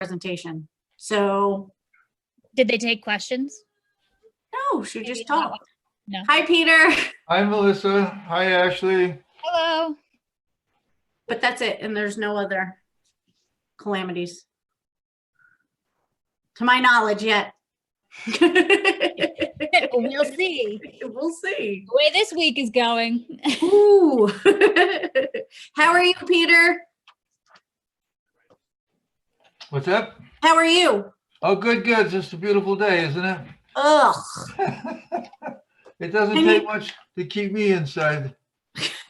presentation. So Did they take questions? no, she just talked. No. Hi, Peter. Hi, Melissa. Hi, Ashley. Hello. But that's it. And there's no other calamities to my knowledge yet. We'll see. We'll see. The way this week is going. Ooh. How are you, Peter? What's up? How are you? Oh, good, good. It's just a beautiful day, isn't it? Ugh. It doesn't take much to keep me inside.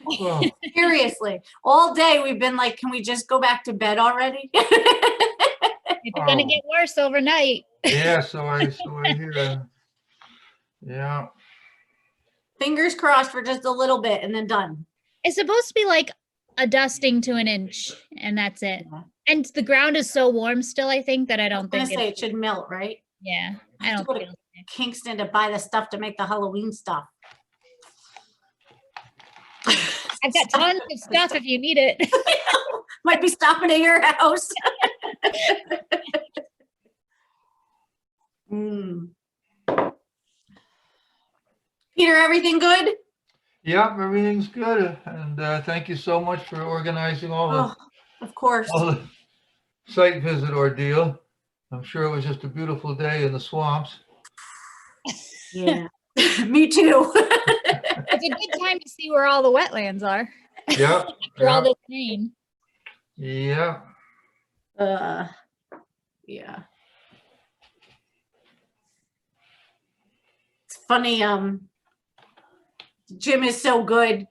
Oh, Seriously. All day we've been like, can we just go back to bed already? It's gonna get worse overnight. yeah, so I hear. Yeah. Fingers crossed for just a little bit and then done. It's supposed to be like a dusting to an inch, and that's it. Yeah. And the ground is so warm still, I think, that I don't I'm gonna think say it should melt, right? Yeah, I I have to don't go to feel it. Kingston to buy the stuff to make the Halloween stuff. I've got tons of stuff if you need it. Might be stopping at your house. Peter, everything good? Yeah, everything's good. And thank you so much for organizing all Of course. the site visit ordeal. I'm sure it was just a beautiful day in the swamps. Yeah, me too. It's a good time to see where all the wetlands are. Yeah. After all this rain. Yeah. Yeah. It's funny, Jim is so good,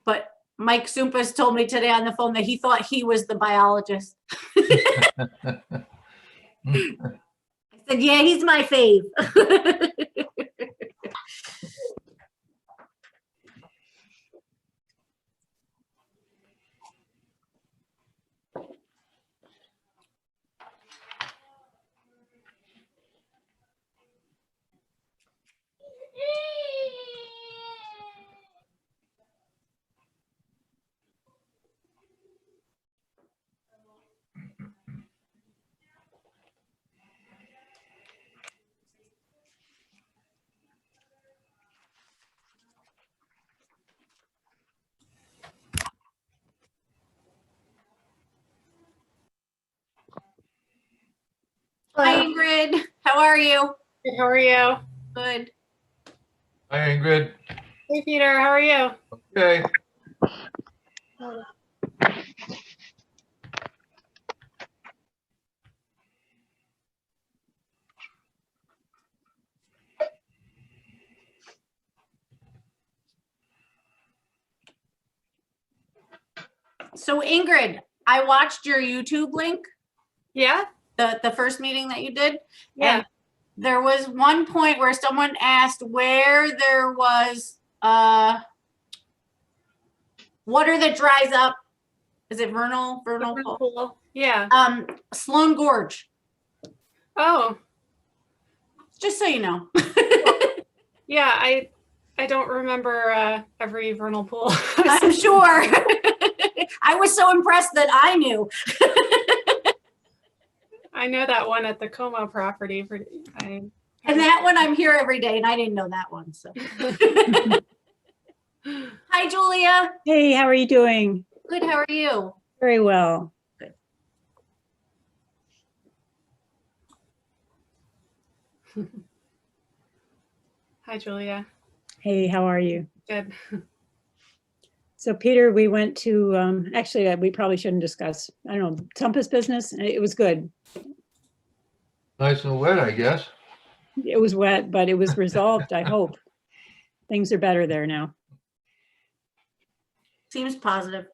but Mike Sumpas told me today on the phone that he thought he was the biologist. I said, yeah, he's my fave. Hi, Ingrid. How are you? Good, how are you? Good. Hi, Ingrid. Hey, Peter, how are you? Okay. So Ingrid, I watched your YouTube link, Yeah? the first meeting that you did. Yeah. And there was one point where someone asked where there was water that dries up. Is it vernal Pool. Yeah. Sloan Gorge, Oh, just so you know. yeah, I don't remember every vernal pool. I'm sure. I was so impressed that I knew. I know that one at the Como property. And that one I'm here every day and I didn't know that one. So hi, Julia. Hey, how are you doing? Good, how are you? Very well. Good. Hi, Julia. Hey, how are you? Good. So Peter, we went to, actually, we probably shouldn't discuss, I don't know, Tumpa's business. It was good. Nice and wet, I guess. It was wet, but it was resolved, I hope. Things are better there now. Seems positive.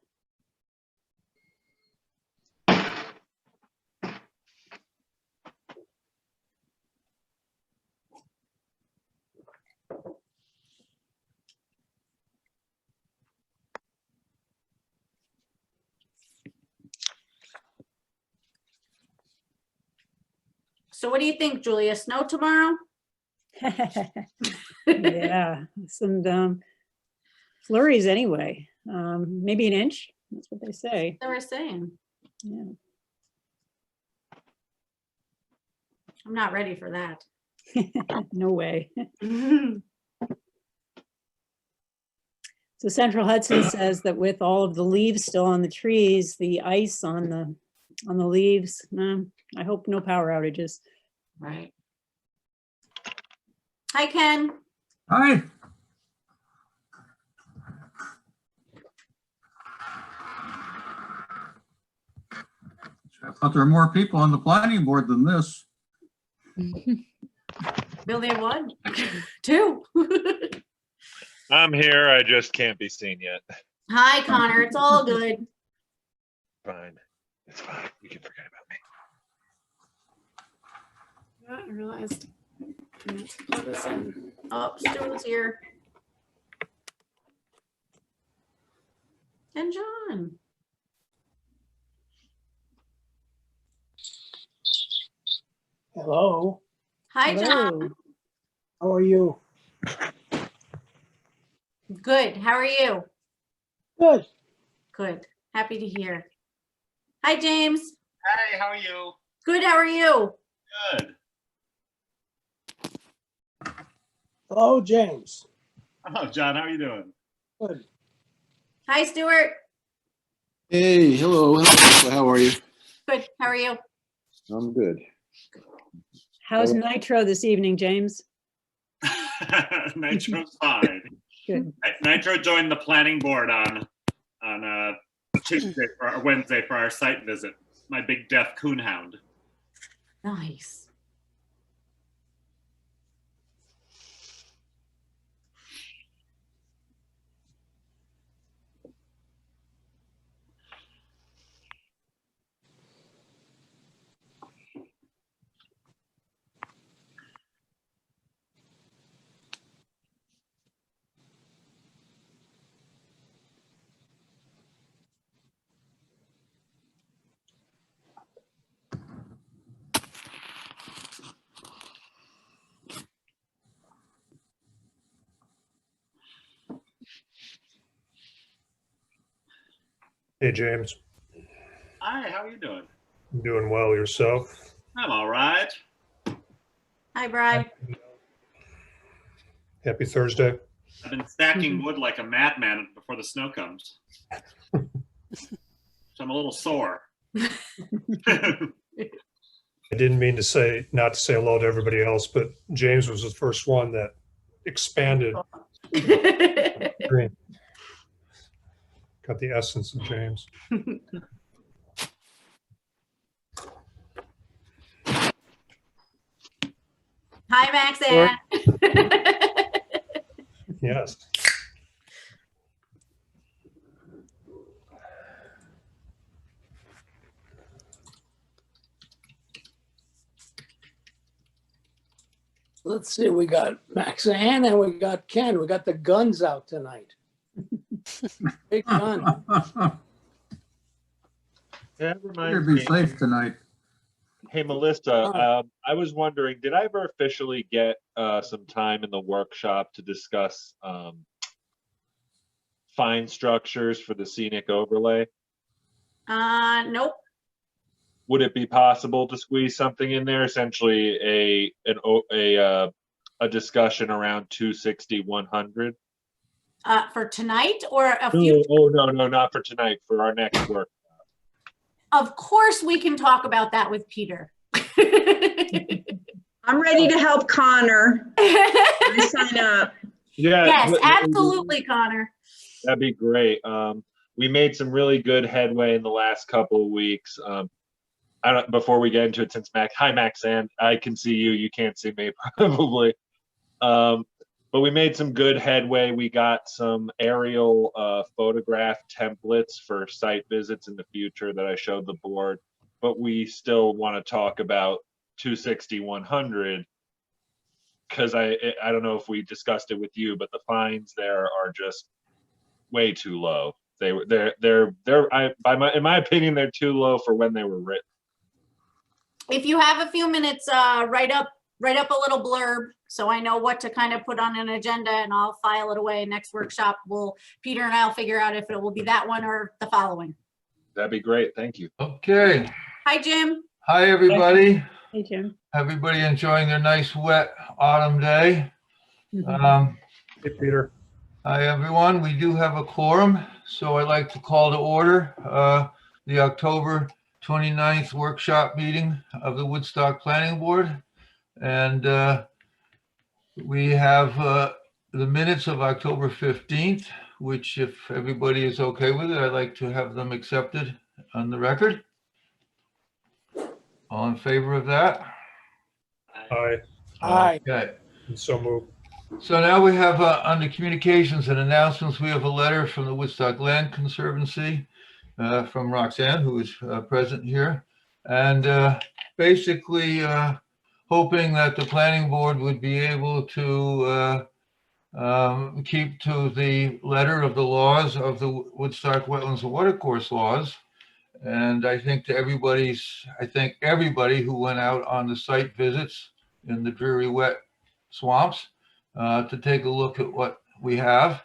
So what do you think, Julia? Snow tomorrow? Yeah, some flurries anyway. Maybe an inch. That's what they say. They were saying. Yeah. I'm not ready for that. No way. So Central Hudson says that with all of the leaves still on the trees, the ice on the leaves, I hope no power outages. Right. Hi, Ken. Hi. I thought there were more people on the planning board than this. We only have one, two. I'm here. I just can't be seen yet. Hi, Connor. It's all good. Fine. It's fine. You can forget about me. Yeah, I realized. I meant to plug this in. Oh, Stuart's here. And John. Hello, Hi, John. Hello. how are you? Good. How are you? Good. Good. Happy to hear. Hi, James. Hey, how are you? Good. How are you? Good. Hello, James. Oh, John, how are you doing? Good. Hi, Stuart. Hey, hello. How are you? Good. How are you? I'm good. How's Nitro this evening, James? Nitro's fine. Good. Nitro joined the planning board on Tuesday or Wednesday for our site visit. My big deaf coonhound. Nice. Hey, James. Hi, how are you doing? I'm doing well. Yourself? I'm all right. Hi, Bri. Happy Thursday. I've been stacking wood like a madman before the snow comes. So I'm a little sore. I didn't mean to say, not to say hello to everybody else, but James was the first one that expanded. Green. Got the essence of James. Hi, Max Ann. Yes. Let's see, we got Max Ann and we got Ken. We got the guns out tonight. Big gun. That Better reminds be me. safe tonight. Hey, Melissa, I was wondering, did I ever officially get some time in the workshop to discuss fine structures for the scenic overlay? Nope. Would it be possible to squeeze something in there, essentially a discussion around 260, 100? For tonight or a No, future? oh, no, not for tonight, for our next work. Of course, we can talk about that with Peter. I'm ready to help Connor. I sign up. Yeah. Yes, absolutely, Connor. That'd be great. We made some really good headway in the last couple of weeks. Before we get into it, since hi Max, and I can see you. You can't see me probably. But we made some good headway. We got some aerial photograph templates for site visits in the future that I showed the board. But we still want to talk about 260, 100 because I don't know if we discussed it with you, but the fines there are just way too low. In my opinion, they're too low for when they were written. If you have a few minutes, write up a little blurb so I know what to kind of put on an agenda, and I'll file it away. Next workshop, Peter and I'll figure out if it will be that one or the following. That'd be great. Thank you. Okay. Hi, Jim. Hi, everybody. Hey, Jim. Everybody enjoying their nice wet autumn day. Mhm. Hey, Peter. Hi, everyone. We do have a quorum, so I'd like to call to order the October 29th workshop meeting of the Woodstock Planning Board. And we have the minutes of October 15th, which if everybody is okay with it, I'd like to have them accepted on the record. All in favor of that? Aye. Aye. Okay. And so moved. So now we have under communications and announcements, we have a letter from the Woodstock Land Conservancy from Roxanne, who is present here. And basically hoping that the planning board would be able to keep to the letter of the laws of the Woodstock Wetlands and Watercourse laws. And I think I thank everybody who went out on the site visits in the dreary wet swamps to take a look at what we have.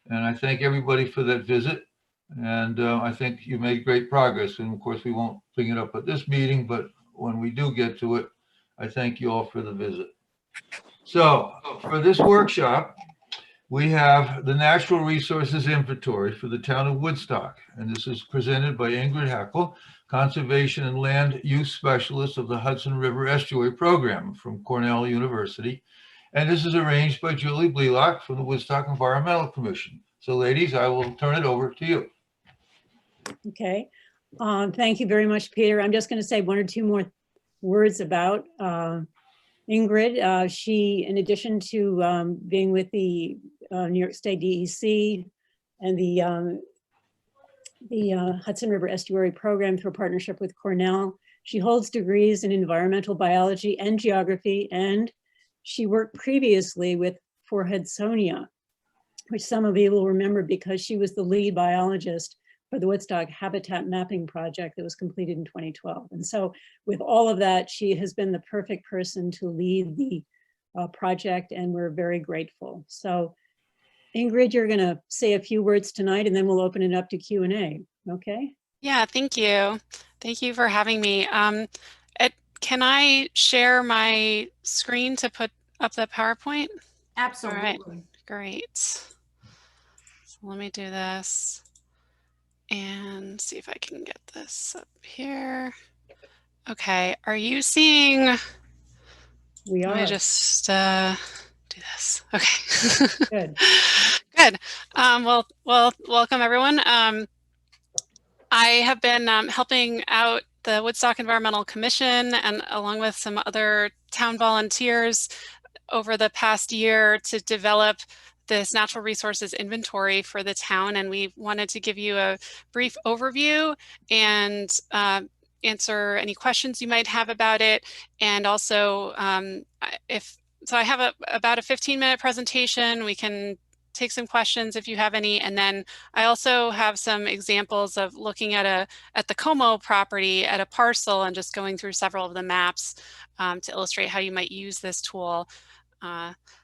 And I thank everybody for that visit. And I think you made great progress. And of course, we won't bring it up at this meeting, but when we do get to it, I thank you all for the visit. So for this workshop, we have the Natural Resources Inventory for the town of Woodstock. And this is presented by Ingrid Heckel, Conservation and Land Use Specialist of the Hudson River Estuary Program from Cornell University. And this is arranged by Julie Blelock from the Woodstock Environmental Commission. So ladies, I will turn it over to you. Okay. Thank you very much, Peter. I'm just going to say one or two more words about Ingrid. She, in addition to being with the New York State DEC and the Hudson River Estuary Program through a partnership with Cornell, she holds degrees in environmental biology and geography, and she worked previously for Hudsonia, which some of you will remember because she was the lead biologist for the Woodstock Habitat Mapping Project that was completed in 2012. And so with all of that, she has been the perfect person to lead the project, and we're very grateful. So Ingrid, you're gonna say a few words tonight and then we'll open it up to Q&A, okay? Yeah, thank you. Thank you for having me. Can I share my screen to put up the PowerPoint? Absolutely. All right, great. So let me do this and see if I can get this up here. Okay, are you seeing? We are. Let me just do this. Okay. Good. Good. Well, welcome everyone. I have been helping out the Woodstock Environmental Commission and along with some other town volunteers over the past year to develop this natural resources inventory for the town. And we wanted to give you a brief overview and answer any questions you might have about it. And also so I have about a 15-minute presentation. We can take some questions if you have any. And then I also have some examples of looking at the Como property at a parcel and just going through several of the maps to illustrate how you might use this tool.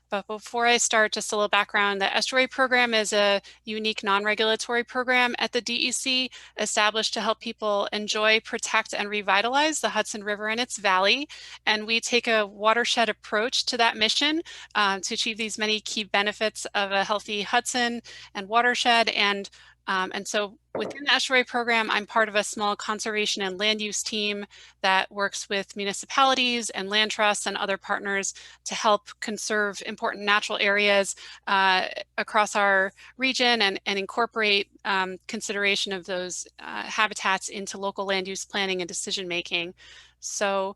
But before I start, just a little background. The Estuary Program is a unique non-regulatory program at the DEC established to help people enjoy, protect, and revitalize the Hudson River and its valley. And we take a watershed approach to that mission to achieve these many key benefits of a healthy Hudson and watershed. And so within the Estuary Program, I'm part of a small conservation and land use team that works with municipalities and land trusts and other partners to help conserve important natural areas across our region and incorporate consideration of those habitats into local land use planning and decision making. So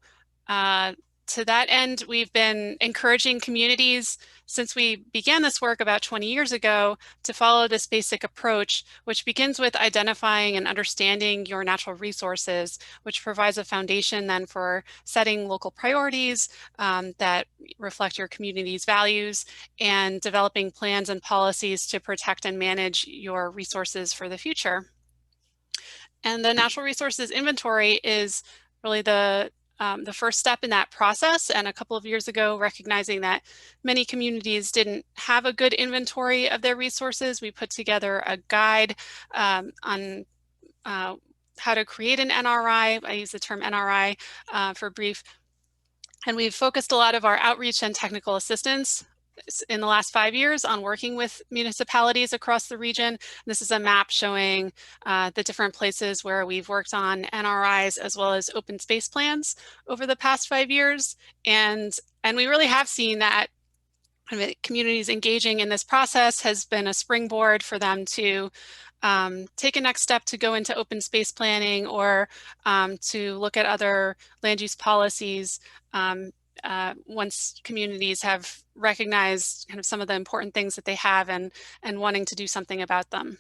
to that end, we've been encouraging communities since we began this work about 20 years ago to follow this basic approach, which begins with identifying and understanding your natural resources, which provides a foundation then for setting local priorities that reflect your community's values and developing plans and policies to protect and manage your resources for the future. And the natural resources inventory is really the first step in that process. And a couple of years ago, recognizing that many communities didn't have a good inventory of their resources, we put together a guide on how to create an NRI. I use the term NRI for brief. And we've focused a lot of our outreach and technical assistance in the last 5 years on working with municipalities across the region. This is a map showing the different places where we've worked on NRIs as well as open space plans over the past 5 years. And we really have seen that communities engaging in this process has been a springboard for them to take a next step to go into open space planning or to look at other land use policies once communities have recognized kind of some of the important things that they have and wanting to do something about them.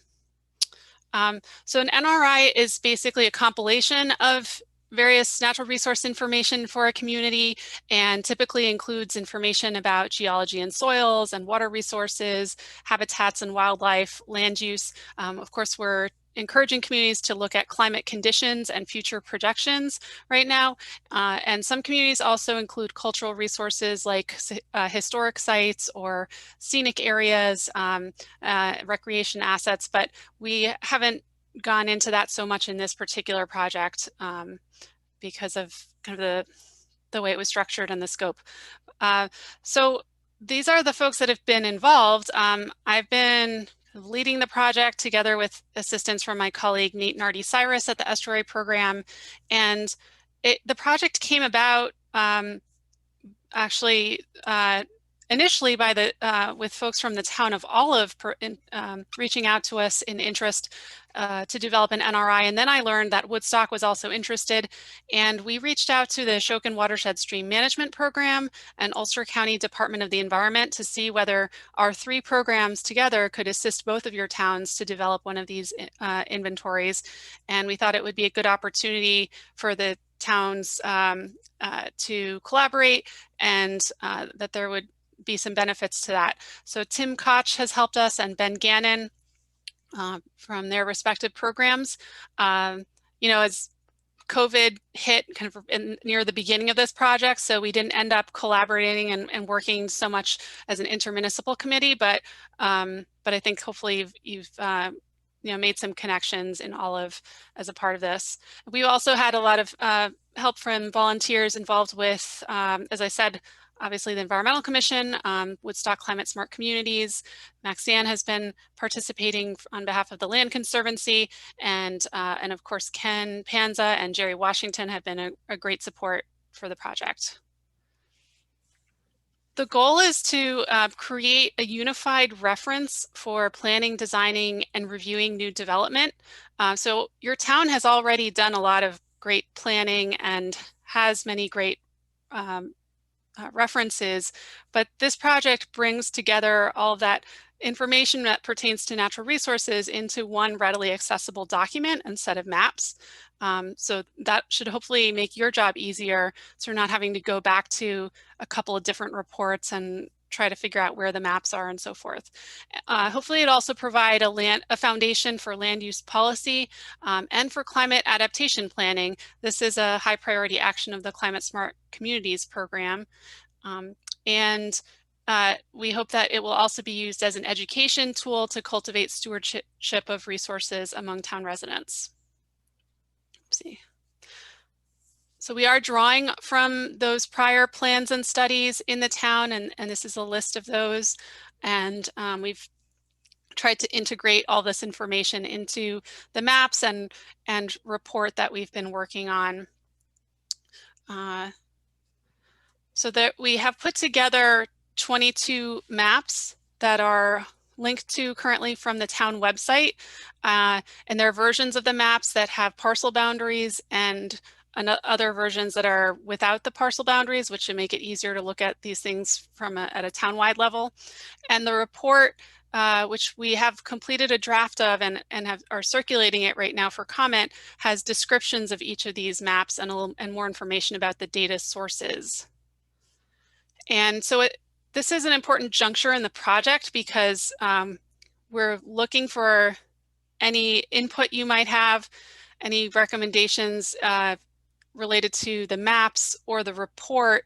So an NRI is basically a compilation of various natural resource information for a community and typically includes information about geology and soils and water resources, habitats and wildlife, land use. Of course, we're encouraging communities to look at climate conditions and future projections right now. And some communities also include cultural resources like historic sites or scenic areas, recreation assets, but we haven't gone into that so much in this particular project because of kind of the way it was structured and the scope. So these are the folks that have been involved. I've been leading the project together with assistance from my colleague Nate Nardi-Cyrus at the Estuary Program. And the project came about actually initially by with folks from the town of Olive reaching out to us in interest to develop an NRI. And then I learned that Woodstock was also interested. And we reached out to the Ashokan Watershed Stream Management Program and Ulster County Department of the Environment to see whether our 3 programs together could assist both of your towns to develop one of these inventories. And we thought it would be a good opportunity for the towns to collaborate and that there would be some benefits to that. So Tim Koch has helped us and Ben Gannon from their respective programs. You know, as COVID hit kind of near the beginning of this project, so we didn't end up collaborating and working so much as an intermunicipal committee, but I think hopefully you've you know, made some connections in Olive as a part of this. We also had a lot of help from volunteers involved with, as I said, obviously the Environmental Commission, Woodstock Climate Smart Communities. Maxanne has been participating on behalf of the Land Conservancy, and of course Ken Panza and Jerry Washington have been a great support for the project. The goal is to create a unified reference for planning, designing, and reviewing new development. So your town has already done a lot of great planning and has many great references, but this project brings together all of that information that pertains to natural resources into one readily accessible document and set of maps. So that should hopefully make your job easier, so you're not having to go back to a couple of different reports and try to figure out where the maps are and so forth. Hopefully it also provide a foundation for land use policy and for climate adaptation planning. This is a high priority action of the Climate Smart Communities program. We hope that it will also be used as an education tool to cultivate stewardship of resources among town residents. Oopsie. So we are drawing from those prior plans and studies in the town, and this is a list of those. And we've tried to integrate all this information into the maps and report that we've been working on. So that we have put together 22 maps that are linked to currently from the town website. And there are versions of the maps that have parcel boundaries and other versions that are without the parcel boundaries, which should make it easier to look at these things from at a town-wide level. And the report, which we have completed a draft of and are circulating it right now for comment, has descriptions of each of these maps and more information about the data sources. And so this is an important juncture in the project because we're looking for any input you might have, any recommendations related to the maps or the report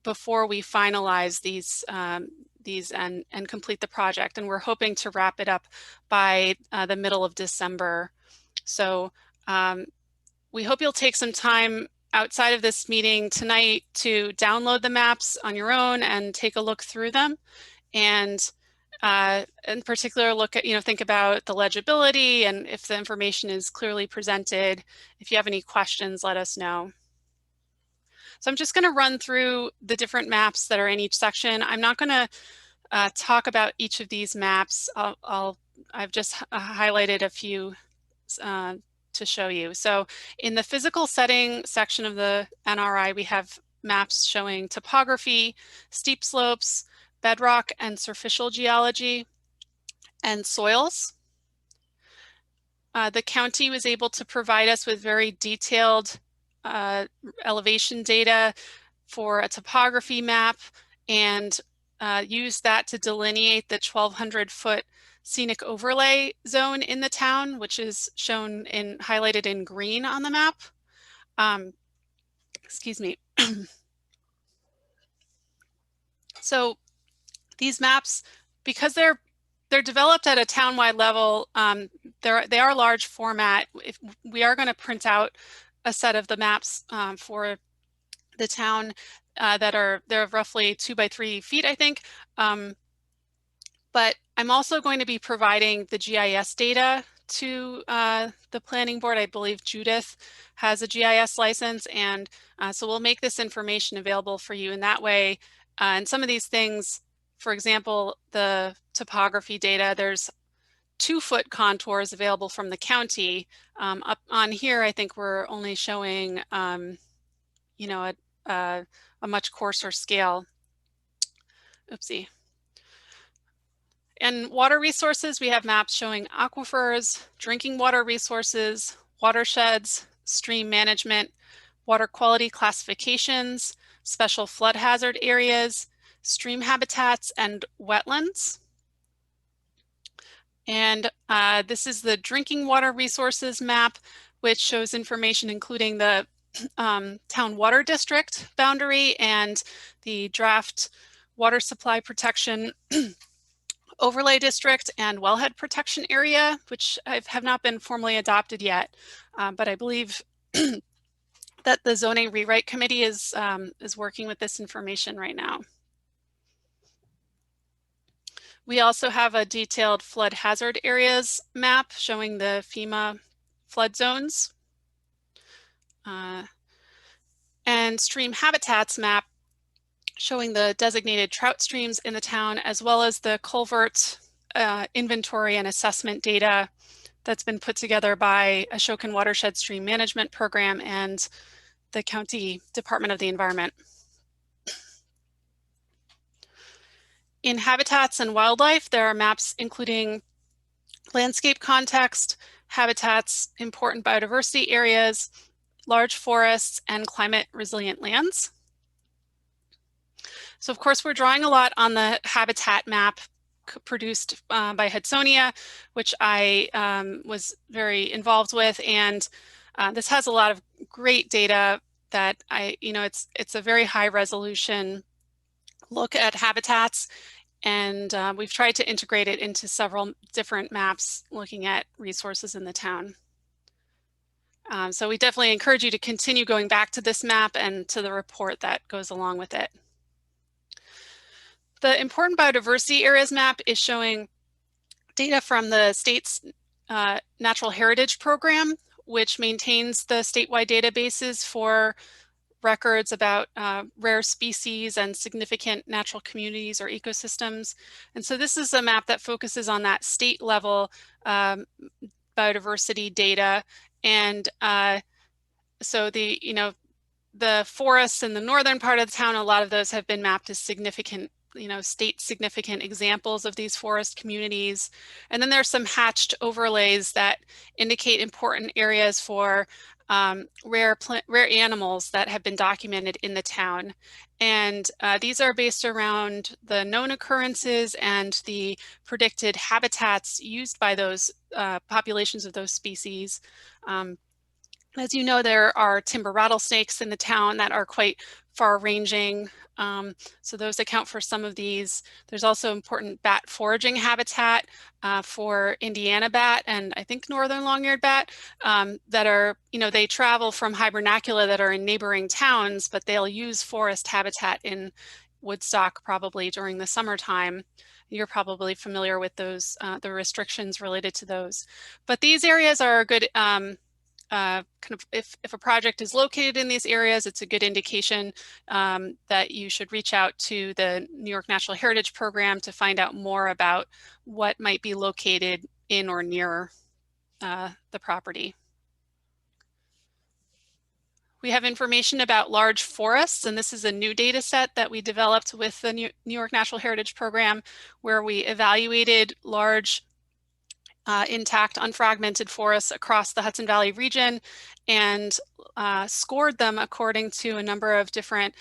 before we finalize these and complete the project. And we're hoping to wrap it up by the middle of December. So we hope you'll take some time outside of this meeting tonight to download the maps on your own and take a look through them. And in particular, look at, think about the legibility and if the information is clearly presented. If you have any questions, let us know. So I'm just going to run through the different maps that are in each section. I'm not going to talk about each of these maps. I've just highlighted a few to show you. So in the physical setting section of the NRI, we have maps showing topography, steep slopes, bedrock and surficial geology, and soils. The county was able to provide us with very detailed elevation data for a topography map and use that to delineate the 1,200-foot scenic overlay zone in the town, which is shown in highlighted in green on the map. Excuse me. So these maps, because they're developed at a town-wide level, they are large format. If we are going to print out a set of the maps for the town they're roughly 2 by 3 feet, I think. But I'm also going to be providing the GIS data to the planning board. I believe Judith has a GIS license, and so we'll make this information available for you in that way. And some of these things, for example, the topography data, there's 2-foot contours available from the county. Up on here, I think we're only showing, a much coarser scale. Oopsie. And water resources, we have maps showing aquifers, drinking water resources, watersheds, stream management, water quality classifications, special flood hazard areas, stream habitats, and wetlands. And this is the drinking water resources map, which shows information including the town water district boundary and the draft water supply protection overlay district and wellhead protection area, which have not been formally adopted yet, but I believe that the zoning rewrite committee is working with this information right now. We also have a detailed flood hazard areas map showing the FEMA flood zones. And stream habitats map showing the designated trout streams in the town, as well as the culvert inventory and assessment data that's been put together by Ashokan Watershed Stream Management Program and the County Department of the Environment. In habitats and wildlife, there are maps including landscape context, habitats, important biodiversity areas, large forests, and climate resilient lands. So of course, we're drawing a lot on the habitat map produced by Hudsonia, which I was very involved with. And this has a lot of great data that it's a very high resolution look at habitats. And we've tried to integrate it into several different maps looking at resources in the town. So we definitely encourage you to continue going back to this map and to the report that goes along with it. The important biodiversity areas map is showing data from the state's Natural Heritage Program, which maintains the statewide databases for records about rare species and significant natural communities or ecosystems. And so this is a map that focuses on that state level biodiversity data. And so the forests in the northern part of the town, a lot of those have been mapped as significant, state significant examples of these forest communities. And then there's some hatched overlays that indicate important areas for rare animals that have been documented in the town. And these are based around the known occurrences and the predicted habitats used by those populations of those species. As you know, there are timber rattlesnakes in the town that are quite far-ranging. So those account for some of these. There's also important bat foraging habitat for Indiana bat and I think northern long-eared bat that are, they travel from hibernacula that are in neighboring towns, but they'll use forest habitat in Woodstock probably during the summertime. You're probably familiar with those, the restrictions related to those. But these areas are a good kind of if a project is located in these areas, it's a good indication that you should reach out to the New York Natural Heritage Program to find out more about what might be located in or near the property. We have information about large forests, and this is a new data set that we developed with the New York Natural Heritage Program, where we evaluated large intact, unfragmented forests across the Hudson Valley region and scored them according to a number of different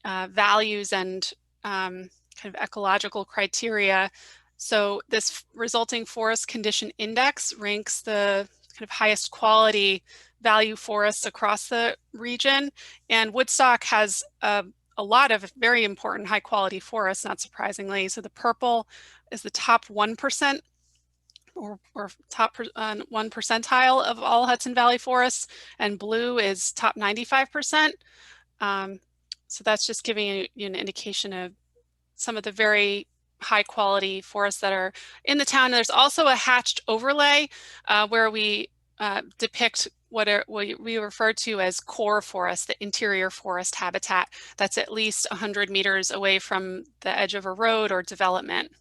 values and kind of ecological criteria. So this resulting forest condition index ranks the kind of highest quality value forests across the region. And Woodstock has a lot of very important high quality forests, not surprisingly. So the purple is the top 1% or top 1 percentile of all Hudson Valley forests, and blue is top 95%. So that's just giving you an indication of some of the very high quality forests that are in the town. There's also a hatched overlay where we depict what we refer to as core forest, the interior forest habitat that's at least 100 meters away from the edge of a road or development.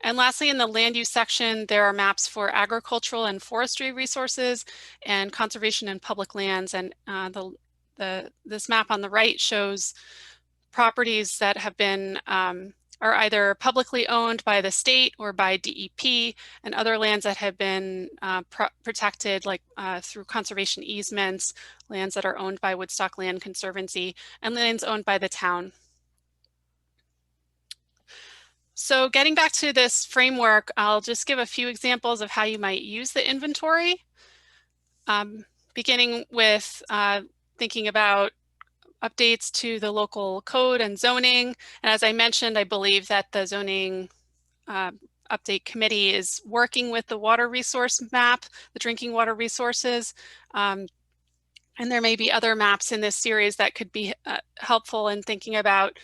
And lastly, in the land use section, there are maps for agricultural and forestry resources and conservation and public lands. And this map on the right shows properties that have been are either publicly owned by the state or by DEP, and other lands that have been protected like through conservation easements, lands that are owned by Woodstock Land Conservancy, and lands owned by the town. So getting back to this framework, I'll just give a few examples of how you might use the inventory, beginning with thinking about updates to the local code and zoning. And as I mentioned, I believe that the zoning update committee is working with the water resource map, the drinking water resources. And there may be other maps in this series that could be helpful in thinking about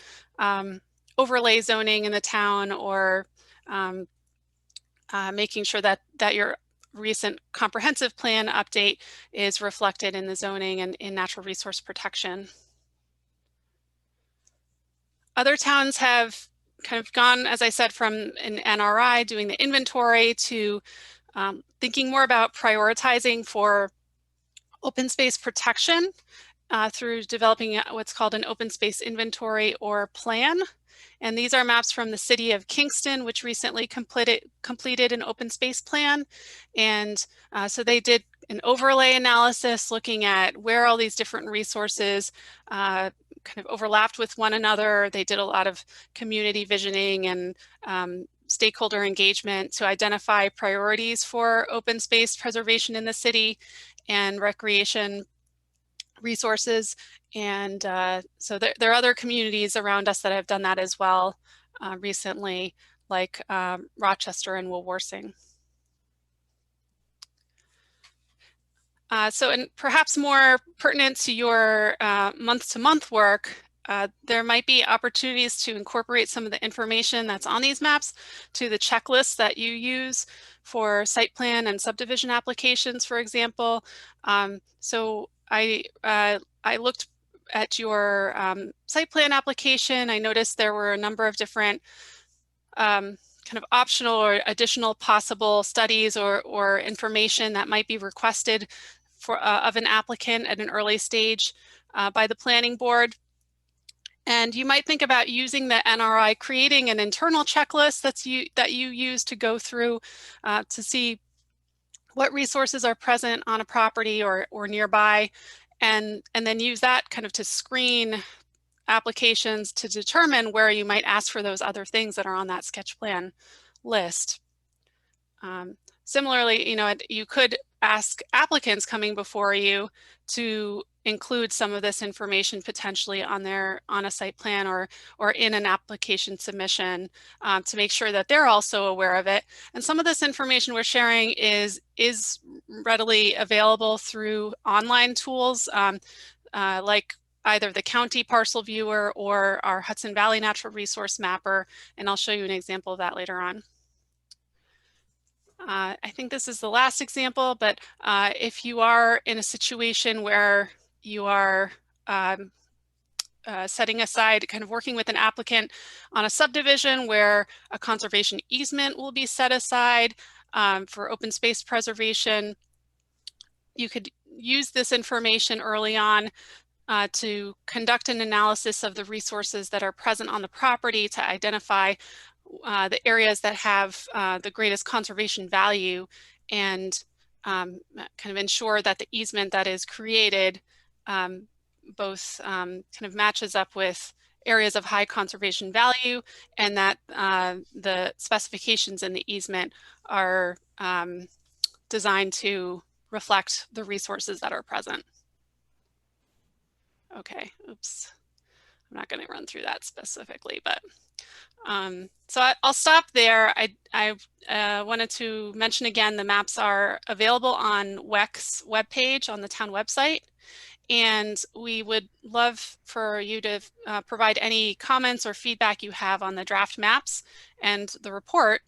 overlay zoning in the town, or making sure that your recent comprehensive plan update is reflected in the zoning and in natural resource protection. Other towns have kind of gone, as I said, from an NRI doing the inventory to thinking more about prioritizing for open space protection through developing what's called an open space inventory or plan. And these are maps from the city of Kingston, which recently completed an open space plan. And so they did an overlay analysis looking at where all these different resources kind of overlapped with one another. They did a lot of community visioning and stakeholder engagement to identify priorities for open space preservation in the city and recreation resources. And so there are other communities around us that have done that as well recently, like Rochester and Woolworthing. So, and perhaps more pertinent to your month-to-month work, there might be opportunities to incorporate some of the information that's on these maps to the checklists that you use for site plan and subdivision applications, for example. So I looked at your site plan application. I noticed there were a number of different kind of optional or additional possible studies or information that might be requested for of an applicant at an early stage by the planning board. And you might think about using the NRI, creating an internal checklist that you use to go through to see what resources are present on a property or nearby, and then use that kind of to screen applications to determine where you might ask for those other things that are on that sketch plan list. Similarly, you know, you could ask applicants coming before you to include some of this information potentially on a site plan or in an application submission, to make sure that they're also aware of it. And some of this information we're sharing is readily available through online tools, like either the county parcel viewer or our Hudson Valley Natural Resource Mapper. And I'll show you an example of that later on. I think this is the last example, but if you are in a situation where you are setting aside, kind of working with an applicant on a subdivision where a conservation easement will be set aside for open space preservation, you could use this information early on to conduct an analysis of the resources that are present on the property to identify the areas that have the greatest conservation value, and kind of ensure that the easement that is created both kind of matches up with areas of high conservation value, and that the specifications in the easement are designed to reflect the resources that are present. Okay, oops. I'm not going to run through that specifically, but so I'll stop there. I wanted to mention again, the maps are available on WEC's webpage on the town website. And we would love for you to provide any comments or feedback you have on the draft maps and the report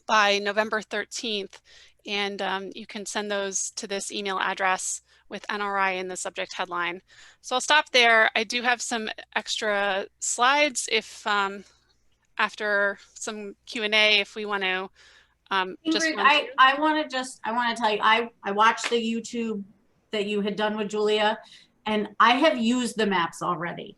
by November 13th. And you can send those to this email address with NRI in the subject headline. So I'll stop there. I do have some extra slides if after some Q&A, if we want to just Ingrid, run through. I want to tell you, I watched the YouTube that you had done with Julia, and I have used the maps already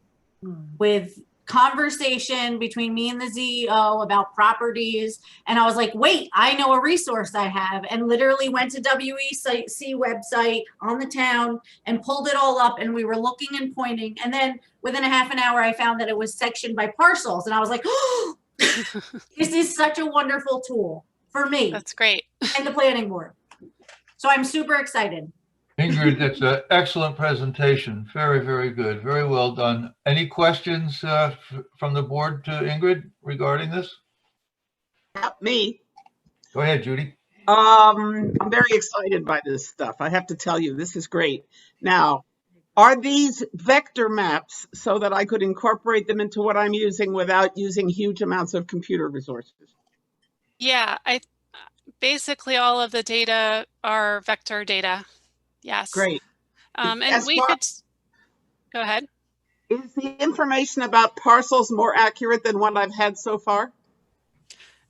with conversation between me and the CEO about properties. And I was like, wait, I know a resource I have, and literally went to WEC website on the town and pulled it all up, and we were looking and pointing. And then within a half an hour, I found that it was sectioned by parcels. And I was like, oh, this is such a wonderful tool for me. That's great. And the planning board. So I'm super excited. Ingrid, that's an excellent presentation. Very, very good. Very well done. Any questions from the board to Ingrid regarding this? Not me. Go ahead, Judy. I'm very excited by this stuff. I have to tell you, this is great. Now, are these vector maps so that I could incorporate them into what I'm using without using huge amounts of computer resources? Yeah, basically all of the data are vector data. Yes. Great. And we could go ahead. Is the information about parcels more accurate than what I've had so far?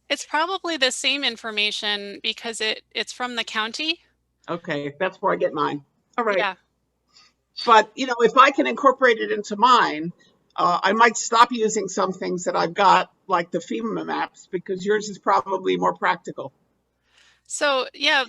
It's probably the same information because it's from the county. Okay, that's where I get mine. All right. Yeah. But, you know, if I can incorporate it into mine, I might stop using some things that I've got, like the FEMA maps, because yours is probably more practical. So, yeah,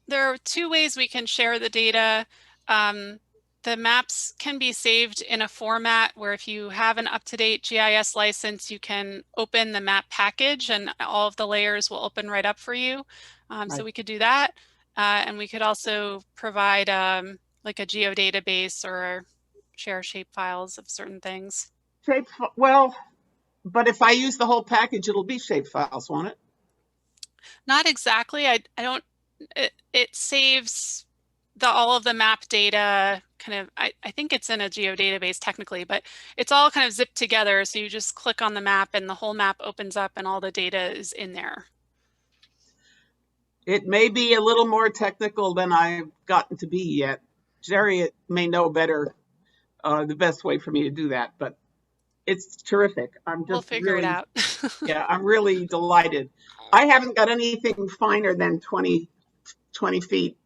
there are two ways we can share the data. The maps can be saved in a format where if you have an up-to-date GIS license, you can open the map package and all of the layers will open right up for you. Right. So we could do that. And we could also provide like a geodatabase or share shape files of certain things. Well, but if I use the whole package, it'll be shape files, won't it? Not exactly. I don't. It saves all of the map data kind of, I think it's in a geodatabase technically, but it's all kind of zipped together. So you just click on the map and the whole map opens up and all the data is in there. It may be a little more technical than I've gotten to be yet. Jerry may know better the best way for me to do that, but it's terrific. We'll figure it out. Yeah, I'm really delighted. I haven't got anything finer than 20 feet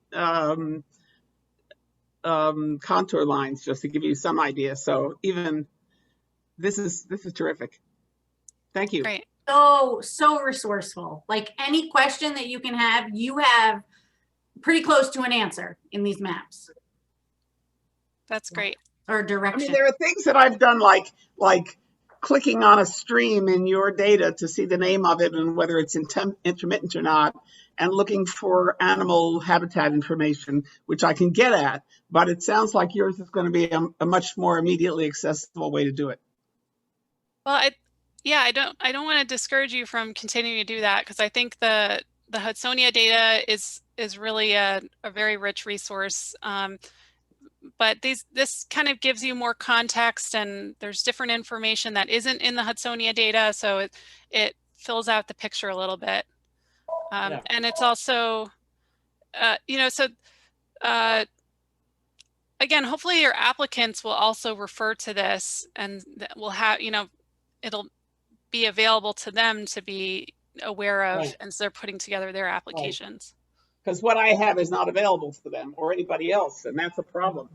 contour lines, just to give you some idea. So even this is terrific. Thank you. Great. So resourceful. Like any question that you can have, you have pretty close to an answer in these maps. That's great. Or direction. I mean, there are things that I've done like clicking on a stream in your data to see the name of it and whether it's intermittent or not, and looking for animal habitat information, which I can get at, but it sounds like yours is going to be a much more immediately accessible way to do it. Well, I don't want to discourage you from continuing to do that, because I think the Hudsonia data is really a very rich resource. But this kind of gives you more context, and there's different information that isn't in the Hudsonia data, so it fills out the picture a little bit. And it's also, again, hopefully your applicants will also refer to this, and will have, it'll be available to them to be aware of Right. as they're putting together their applications. Because what I have is not available to them or anybody else, and that's a problem.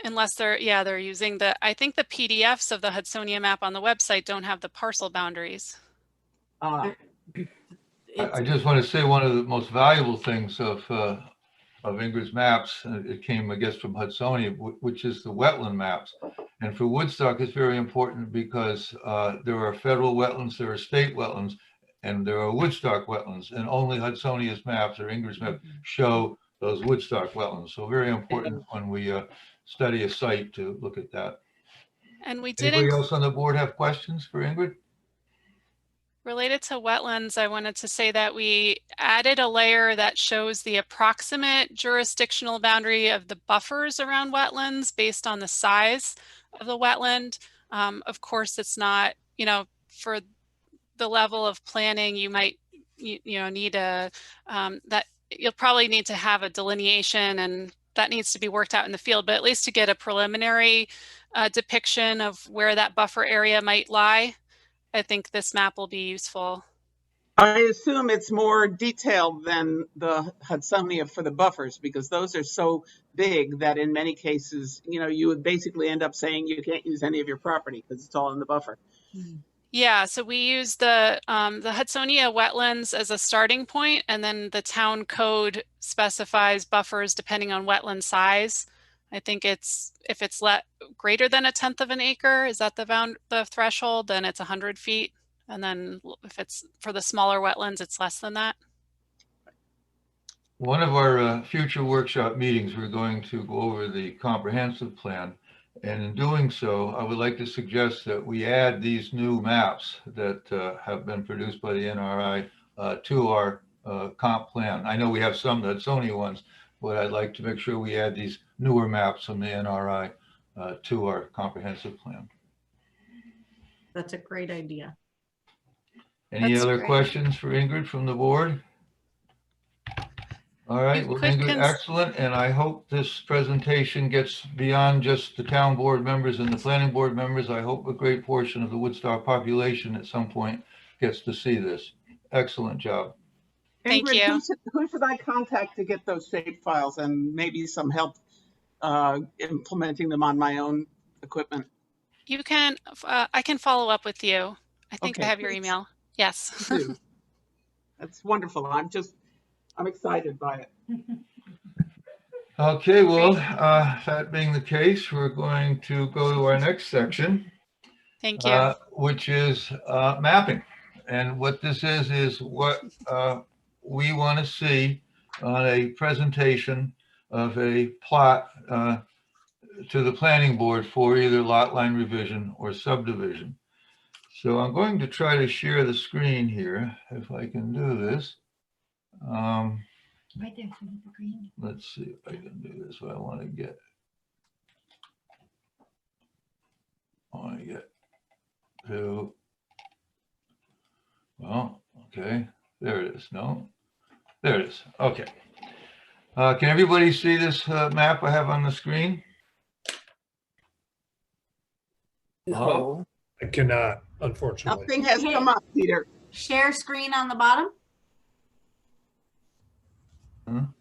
Unless they're using I think the PDFs of the Hudsonia map on the website don't have the parcel boundaries. I just want to say one of the most valuable things of Ingrid's maps, it came, I guess, from Hudsonia, which is the wetland maps. And for Woodstock, it's very important because there are federal wetlands, there are state wetlands, and there are Woodstock wetlands, and only Hudsonia's maps or Ingrid's map show those Woodstock wetlands. So very important when we study a site to look at that. And we did Anybody else on the board have questions for Ingrid? Related to wetlands, I wanted to say that we added a layer that shows the approximate jurisdictional boundary of the buffers around wetlands based on the size of the wetland. Of course, it's not, for the level of planning, you might, need that you'll probably need to have a delineation, and that needs to be worked out in the field, but at least to get a preliminary depiction of where that buffer area might lie, I think this map will be useful. I assume it's more detailed than the Hudsonia for the buffers, because those are so big that in many cases, you would basically end up saying you can't use any of your property because it's all in the buffer. Yeah, so we use the Hudsonia wetlands as a starting point, and then the town code specifies buffers depending on wetland size. I think if it's greater than 1/10 of an acre, is that the threshold, then it's 100 feet. And then if it's for the smaller wetlands, it's less than that. One of our future workshop meetings, we're going to go over the comprehensive plan. And in doing so, I would like to suggest that we add these new maps that have been produced by the NRI to our comp plan. I know we have some Hudsonia ones, but I'd like to make sure we add these newer maps from the NRI to our comprehensive plan. That's a great idea. Any That's other great. questions for Ingrid from the board? All right, You well, could Ingrid, excellent. And I hope this presentation gets beyond just the town board members and the planning board members. I hope a great portion of the Woodstock population at some point gets to see this. Excellent job. Thank Ingrid, you. who should I contact to get those shape files and maybe some help implementing them on my own equipment? You can, I can follow up with you. I think Okay, I have your please. email. Yes. Do. That's wonderful. I'm excited by it. Okay, well, that being the case, we're going to go to our next section, Thank you. which is mapping. And what this is what we want to see on a presentation of a plot to the planning board for either lot line revision or subdivision. So I'm going to try to share the screen here, if I can do this. Right there, the green. Let's see if I can do this. What I want to get. To, well, okay, there it is. No, there it is. Okay. Can everybody see this map I have on the screen? No. I cannot, unfortunately. Nothing has come up, Peter. Share screen on the bottom.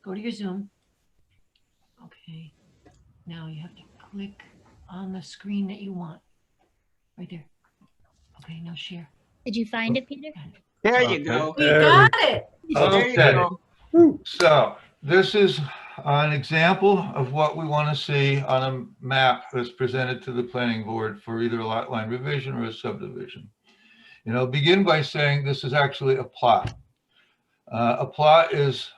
Go to your Zoom. Okay. Now you have to click on the screen that you want. Right there. Okay, now share. Did you find it, Peter? There you go. We got it. There you Okay. go. So this is an example of what we want to see on a map that's presented to the planning board for either a lot line revision or a subdivision. And I'll begin by saying this is actually a plot. A plot is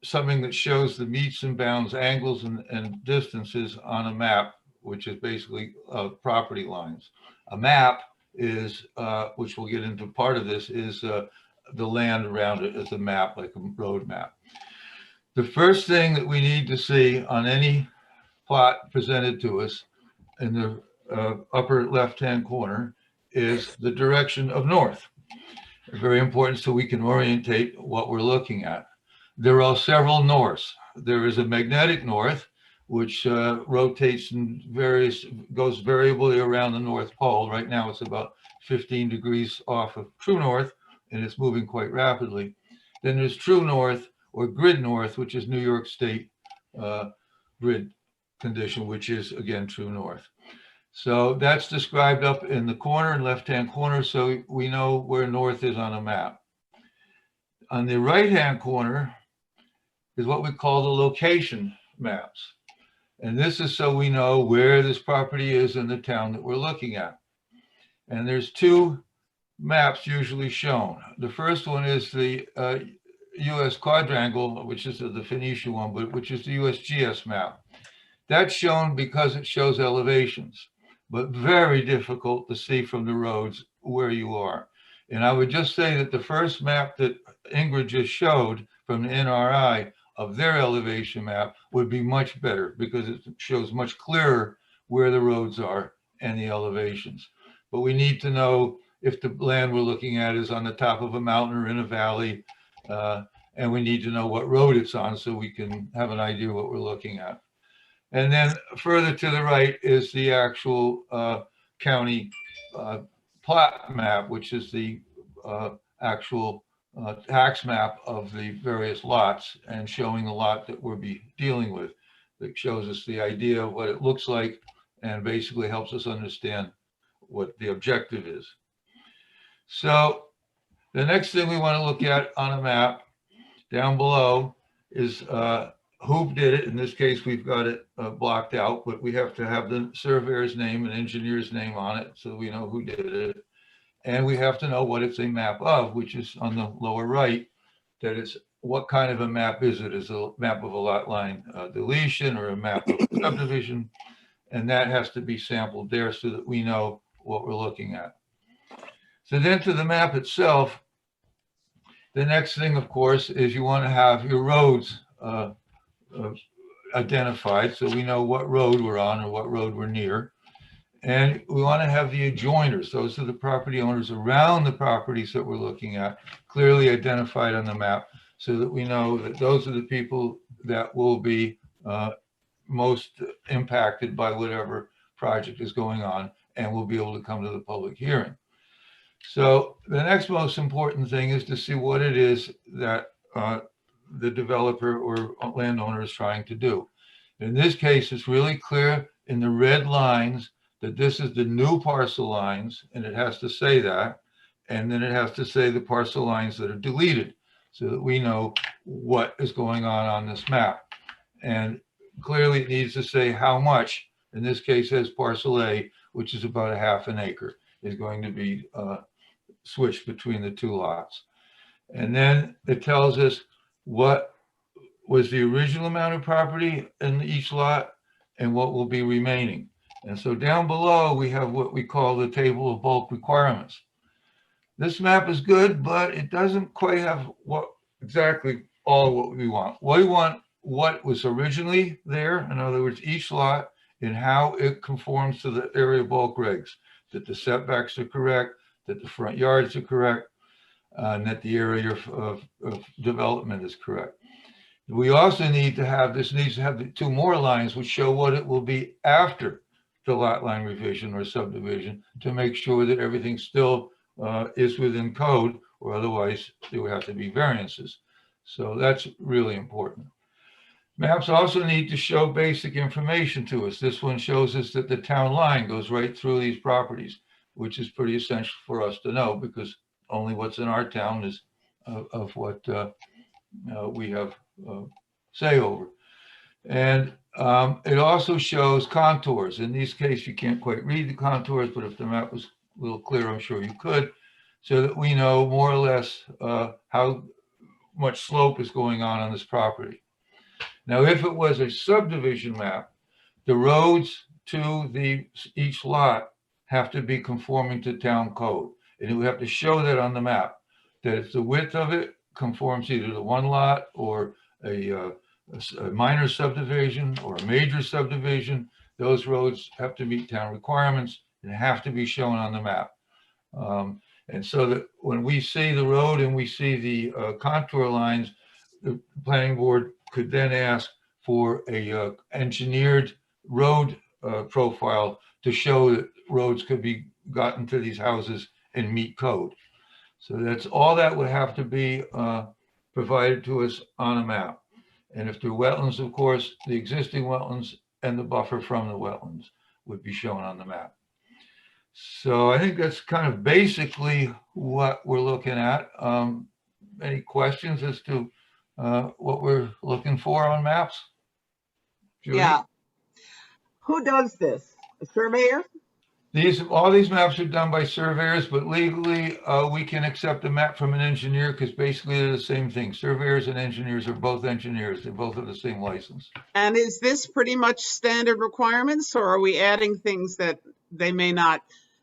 something that shows the meets and bounds, angles and distances on a map, which is basically property lines. A map is, which we'll get into part of this, is the land around it as a map, like a road map. The first thing that we need to see on any plot presented to us in the upper left-hand corner is the direction of north. Very important so we can orientate what we're looking at. There are several norths. There is a magnetic north, which rotates in goes variably around the North Pole. Right now it's about 15 degrees off of true north, and it's moving quite rapidly. Then there's true north or grid north, which is New York State grid condition, which is again true north. So that's described up in the corner and left-hand corner, so we know where north is on a map. On the right-hand corner is what we call the location maps. And this is so we know where this property is in the town that we're looking at. And there's two maps usually shown. The first one is the US quadrangle, which is the Phoenicia one, but which is the USGS map. That's shown because it shows elevations, but very difficult to see from the roads where you are. And I would just say that the first map that Ingrid just showed from the NRI of their elevation map would be much better because it shows much clearer where the roads are and the elevations. But we need to know if the land we're looking at is on the top of a mountain or in a valley, and we need to know what road it's on so we can have an idea what we're looking at. And then further to the right is the actual county plot map, which is the actual tax map of the various lots and showing the lot that we'll be dealing with. That shows us the idea of what it looks like and basically helps us understand what the objective is. So the next thing we want to look at on a map down below is who did it. In this case, we've got it blocked out, but we have to have the surveyor's name and engineer's name on it so we know who did it. And we have to know what it's a map of, which is on the lower right, that it's what kind of a map is it? Is it a map of a lot line deletion or a map of a subdivision? And that has to be sampled there so that we know what we're looking at. So then to the map itself, the next thing, of course, is you want to have your roads identified so we know what road we're on or what road we're near. And we want to have the adjoiners, those are the property owners around the properties that we're looking at, clearly identified on the map so that we know that those are the people that will be most impacted by whatever project is going on and will be able to come to the public hearing. So the next most important thing is to see what it is that the developer or landowner is trying to do. In this case, it's really clear in the red lines that this is the new parcel lines, and it has to say that. And then it has to say the parcel lines that are deleted so that we know what is going on this map. And clearly it needs to say how much, in this case as parcel A, which is about 1/2 acre, is going to be switched between the two lots. And then it tells us what was the original amount of property in each lot and what will be remaining. And so down below, we have what we call the table of bulk requirements. This map is good, but it doesn't quite have exactly all what we want. We want what was originally there. In other words, each lot and how it conforms to the area bulk regs, that the setbacks are correct, that the front yards are correct, and that the area of development is correct. We also need to have, this needs to have the two more lines which show what it will be after the lot line revision or subdivision to make sure that everything still is within code, or otherwise there would have to be variances. So that's really important. Maps also need to show basic information to us. This one shows us that the town line goes right through these properties, which is pretty essential for us to know because only what's in our town is of what we have say over. And it also shows contours. In this case, you can't quite read the contours, but if the map was a little clearer, I'm sure you could, so that we know more or less how much slope is going on this property. Now, if it was a subdivision map, the roads to each lot have to be conforming to town code. And we have to show that on the map, that if the width of it conforms either to one lot or a minor subdivision or a major subdivision, those roads have to meet town requirements and have to be shown on the map. And so that when we see the road and we see the contour lines, the planning board could then ask for a engineered road profile to show that roads could be gotten to these houses and meet code. So that's all that would have to be provided to us on a map. And if there are wetlands, of course, the existing wetlands and the buffer from the wetlands would be shown on the map. So I think that's kind of basically what we're looking at. Any questions as to what we're looking for on maps? Judy? Yeah. Who does this? A surveyor? All these maps are done by surveyors, but legally we can accept a map from an engineer because basically they're the same thing. Surveyors and engineers are both engineers. They both have the same license. And is this pretty much standard requirements, or are we adding things that they may not?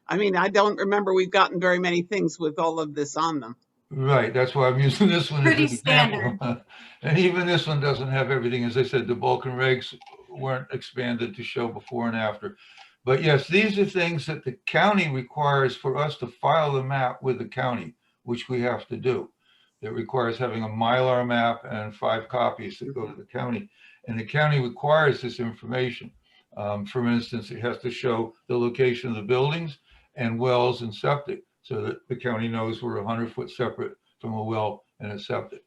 I mean, I don't remember we've gotten very many things with all of this on them. Right, that's why I'm using this one as an Pretty example. And even this one doesn't have everything. As I said, the bulk and regs weren't expanded to show before and after. But yes, these are things that the county requires for us to file the map with the county, which we have to do. It requires having a Mylar map and 5 copies that go to the county. And the county requires this information. For instance, it has to show the location of the buildings and wells and septic, so that the county knows we're 100-foot separate from a well and a septic.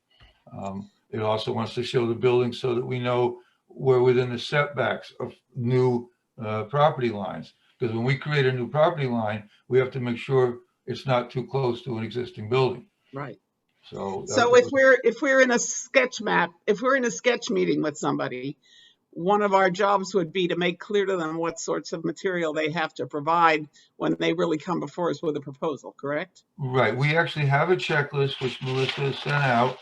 It also wants to show the buildings so that we know we're within the setbacks of new property lines. Because when we create a new property line, we have to make sure it's not too close to an existing building. Right. So if we're in a sketch map, if we're in a sketch meeting with somebody, one of our jobs would be to make clear to them what sorts of material they have to provide when they really come before us with a proposal, correct? Right. We actually have a checklist which Melissa has sent out.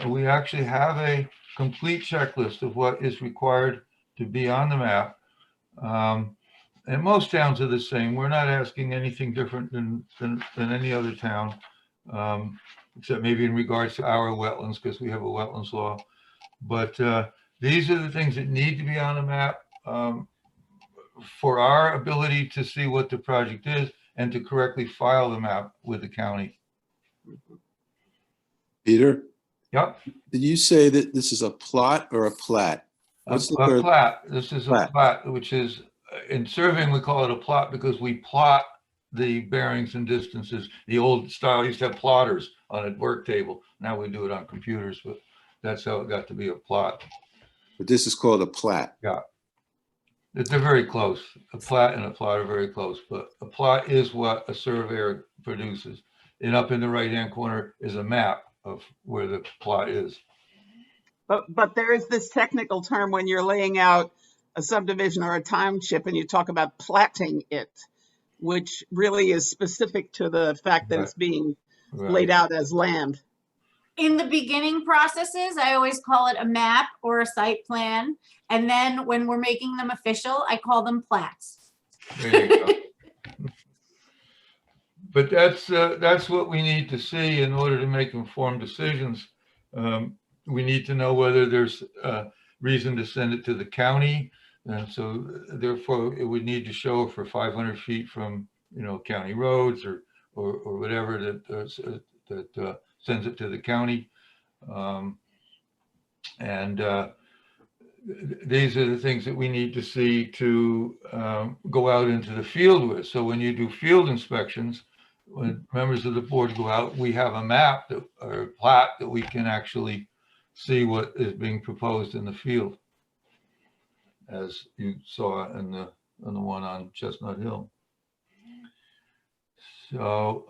We actually have a complete checklist of what is required to be on the map. And most towns are the same. We're not asking anything different than any other town, except maybe in regards to our wetlands, because we have a wetlands law. But these are the things that need to be on the map for our ability to see what the project is and to correctly file the map with the county. Peter, Yep. did you say that this is a plot or a plat? What's the A third? plat. This is a Plat. plat, which is, in surveying, we call it a plot because we plot the bearings and distances. The old style used to have plotters on a work table. Now we do it on computers, but that's how it got to be a plot. But this is called a plat. Yeah. They're very close. A plat and a plot are very close, but a plot is what a surveyor produces. And up in the right-hand corner is a map of where the plot is. But there is this technical term when you're laying out a subdivision or a township and you talk about platting it, which really is specific to the fact that it's being laid out as land. In the beginning processes, I always call it a map or a site plan. And then when we're making them official, I call them plats. There you go. But that's what we need to see in order to make informed decisions. We need to know whether there's reason to send it to the county. And so therefore it would need to show for 500 feet from, county roads or whatever that sends it to the county. These are the things that we need to see to go out into the field with. So when you do field inspections, when members of the board go out, we have a map or a plat that we can actually see what is being proposed in the field, as you saw in the one on Chestnut Hill. So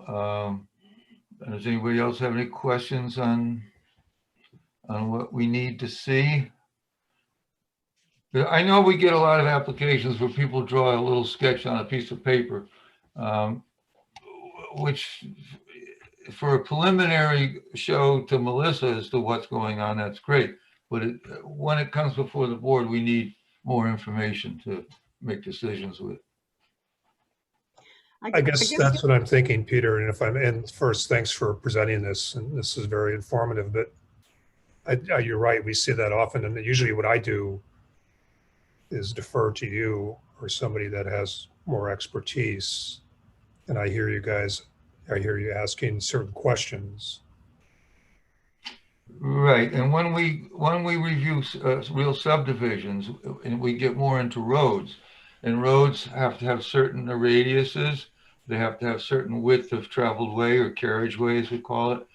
does anybody else have any questions on what we need to see? I know we get a lot of applications where people draw a little sketch on a piece of paper, which for a preliminary show to Melissa as to what's going on, that's great. But when it comes before the board, we need more information to make decisions with. I guess that's what I'm thinking, Peter. And first, thanks for presenting this. And this is very informative, but you're right. We see that often. And usually what I do is defer to you or somebody that has more expertise. And I hear you asking certain questions. Right, and when we review real subdivisions, and we get more into roads, and roads have to have certain radiuses, they have to have certain width of traveled way or carriageway, as we call it,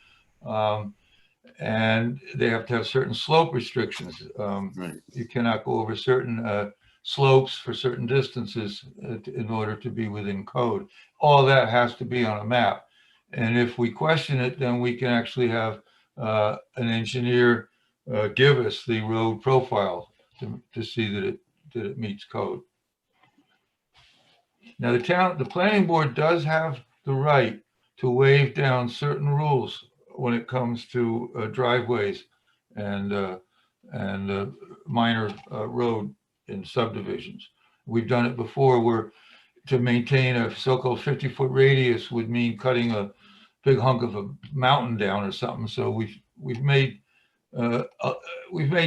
and they have to have certain slope restrictions. Right. You cannot go over certain slopes for certain distances in order to be within code. All that has to be on a map, and if we question it, then we can actually have an engineer give us the road profile to see that it meets code. Now, the planning board does have the right to waive down certain rules when it comes to driveways and minor road in subdivisions. We've done it before where to maintain a so-called 50-foot radius would mean cutting a big hunk of a mountain down or something. So we've made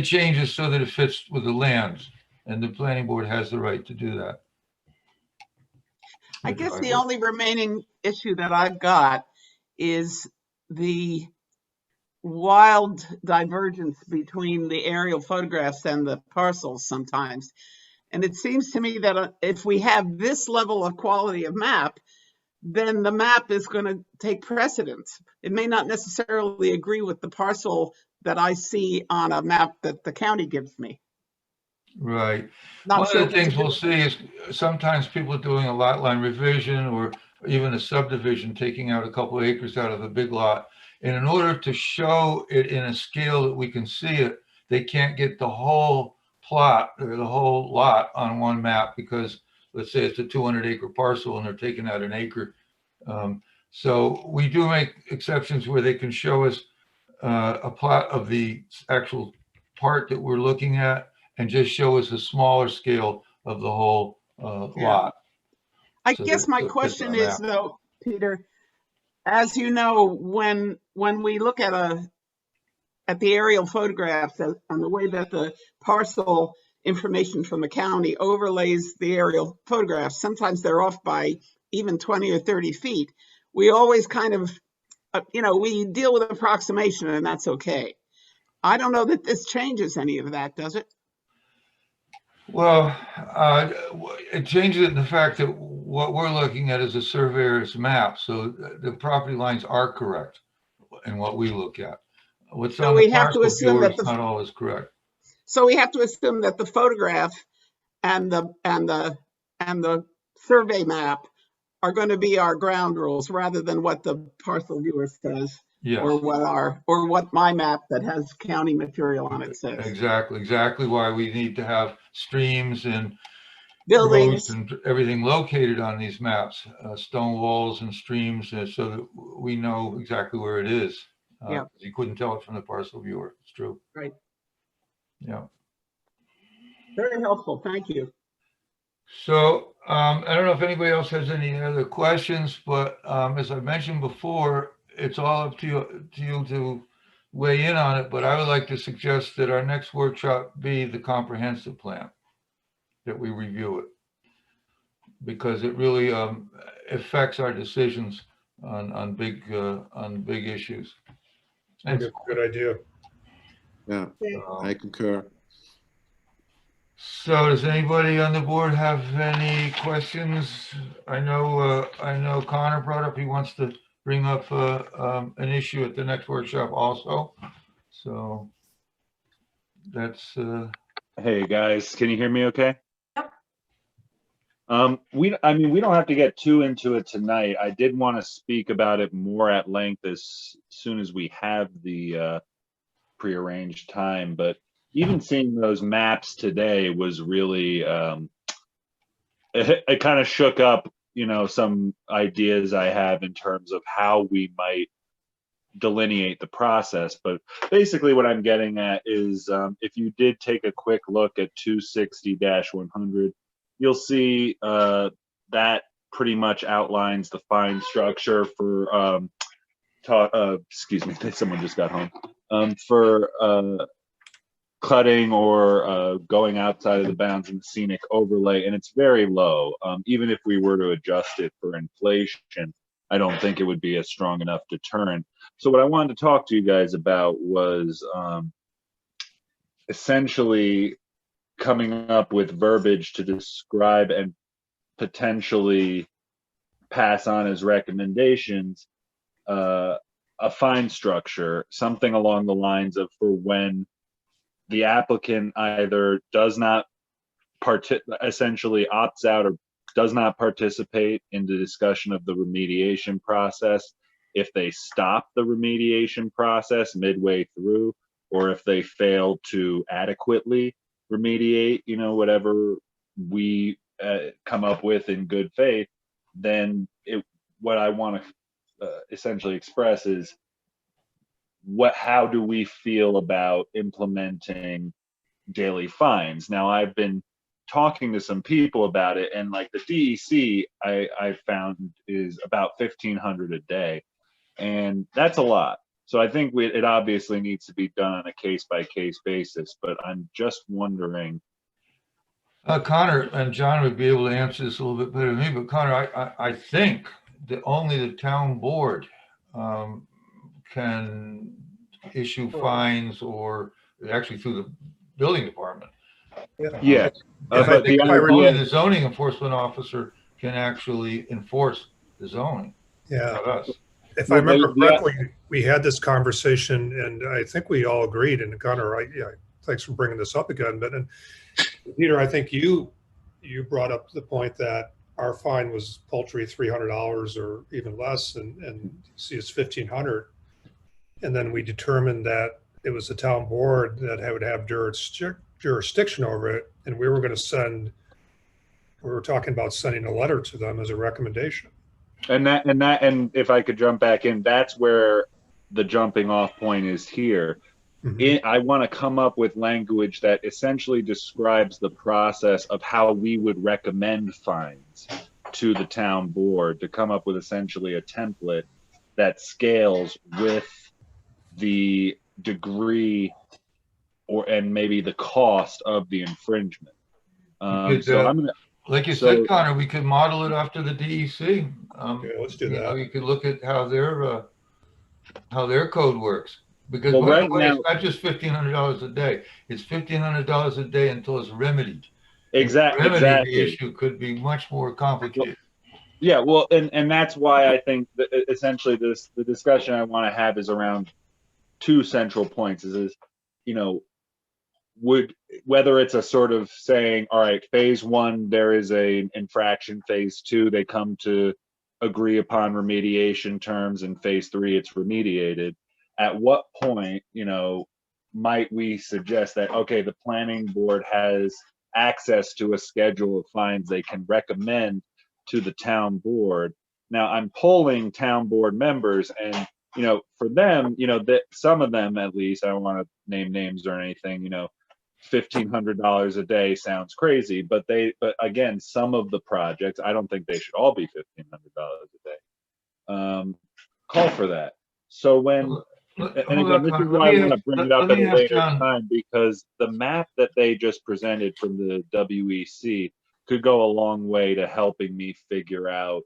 changes so that it fits with the land, and the planning board has the right to do that. I guess the only remaining issue that I've got is the wild divergence between the aerial photographs and the parcels sometimes. And it seems to me that if we have this level of quality of map, then the map is going to take precedence. It may not necessarily agree with the parcel that I see on a map that the county gives me. Right. Not One sure of the things we'll see is sometimes people doing a lot line revision or even a subdivision, taking out a couple of acres out of a big lot. And in order to show it in a scale that we can see it, they can't get the whole plot or the whole lot on one map because let's say it's a 200-acre parcel and they're taking out an acre. So we do make exceptions where they can show us a plot of the actual part that we're looking at and just show us a smaller scale of the whole lot. I So guess that- my so it fits question on is that. though, Peter, as you know, when we look at the aerial photographs and the way that the parcel information from the county overlays the aerial photographs, sometimes they're off by even 20 or 30 feet. We always kind of, we deal with approximation and that's okay. I don't know that this changes any of that, does it? Well, it changes it in the fact that what we're looking at is a surveyor's map. So the property lines are correct in what we look at. What's So on we the have to parcel assume viewer that is not always correct. So we have to assume that the photograph and the survey map are going to be our ground rules rather than what the parcel viewer says. Yes. Or what my map that has county material on it says. Exactly why we need to have streams and Buildings. roads and everything located on these maps, stone walls and streams, so that we know exactly where it is. Yeah. You couldn't tell it from the parcel viewer. It's true. Right. Yeah. Very helpful. Thank you. So I don't know if anybody else has any other questions, but as I mentioned before, it's all up to you to weigh in on it. But I would like to suggest that our next workshop be the comprehensive plan, that we review it, because it really affects our decisions on big issues. That's a good idea. Yeah, I concur. So does anybody on the board have any questions? I know Connor brought up, he wants to bring up an issue at the next workshop also. So that's Hey guys, can you hear me okay? Yep. We don't have to get too into it tonight. I did want to speak about it more at length as soon as we have the prearranged time, but even seeing those maps today was really, it kind of shook up, some ideas I have in terms of how we might delineate the process. But basically what I'm getting at is, if you did take a quick look at 260-100, you'll see that pretty much outlines the fine structure for, excuse me, someone just got home, for cutting or going outside of the bounds in the scenic overlay, and it's very low. Even if we were to adjust it for inflation, I don't think it would be a strong enough deterrent. So what I wanted to talk to you guys about was essentially coming up with verbiage to describe and potentially pass on as recommendations a fine structure, something along the lines of, for when the applicant either does not essentially opts out or does not participate in the discussion of the remediation process, if they stop the remediation process midway through, or if they fail to adequately remediate, whatever we come up with in good faith, then what I want to essentially express is how do we feel about implementing daily fines? Now, I've been talking to some people about it, and like the DEC I found is about $1,500 a day, and that's a lot. So I think it obviously needs to be done on a case-by-case basis, but I'm just wondering. Connor and John would be able to answer this a little bit better than me, but Connor, I think that only the town board can issue fines, or actually through the building department. Yeah. But only the zoning enforcement officer can actually enforce the zoning. Yeah. Not us. If I remember correctly, we had this conversation, and I think we all agreed. And Gunnar, thanks for bringing this up again. But and Peter, I think you brought up the point that our fine was paltry $300 or even less, and see it's $1,500. And then we determined that it was the town board that would have jurisdiction over it, and we were talking about sending a letter to them as a recommendation. And if I could jump back in, that's where the jumping off point is here. Mm-hmm. I want to come up with language that essentially describes the process of how we would recommend fines to the town board, to come up with essentially a template that scales with the degree and maybe the cost of the infringement. Like you said, Connor, we could model it after the DEC. Let's do that. You could look at how their code works, because right by the way, now, it's not just $1,500 a day. It's $1,500 a day until it's remedied. Exactly. The issue could be much more complicated. Yeah, well, and that's why I think that essentially the discussion I want to have is around two central points. Is whether it's a sort of saying, all right, phase one, there is an infraction, phase two, they come to agree upon remediation terms, and phase three, it's remediated. At what point, might we suggest that, okay, the planning board has access to a schedule of fines they can recommend to the town board? Now, I'm polling town board members, and for them, that some of them, at least, I don't want to name names or anything, $1,500 a day sounds crazy, but again, some of the projects, I don't think they should all be $1,500 a day. Call for that. So when, and again, this is why I want to bring it up at a later time, because the map that they just presented from the WEC could go a long way to helping me figure out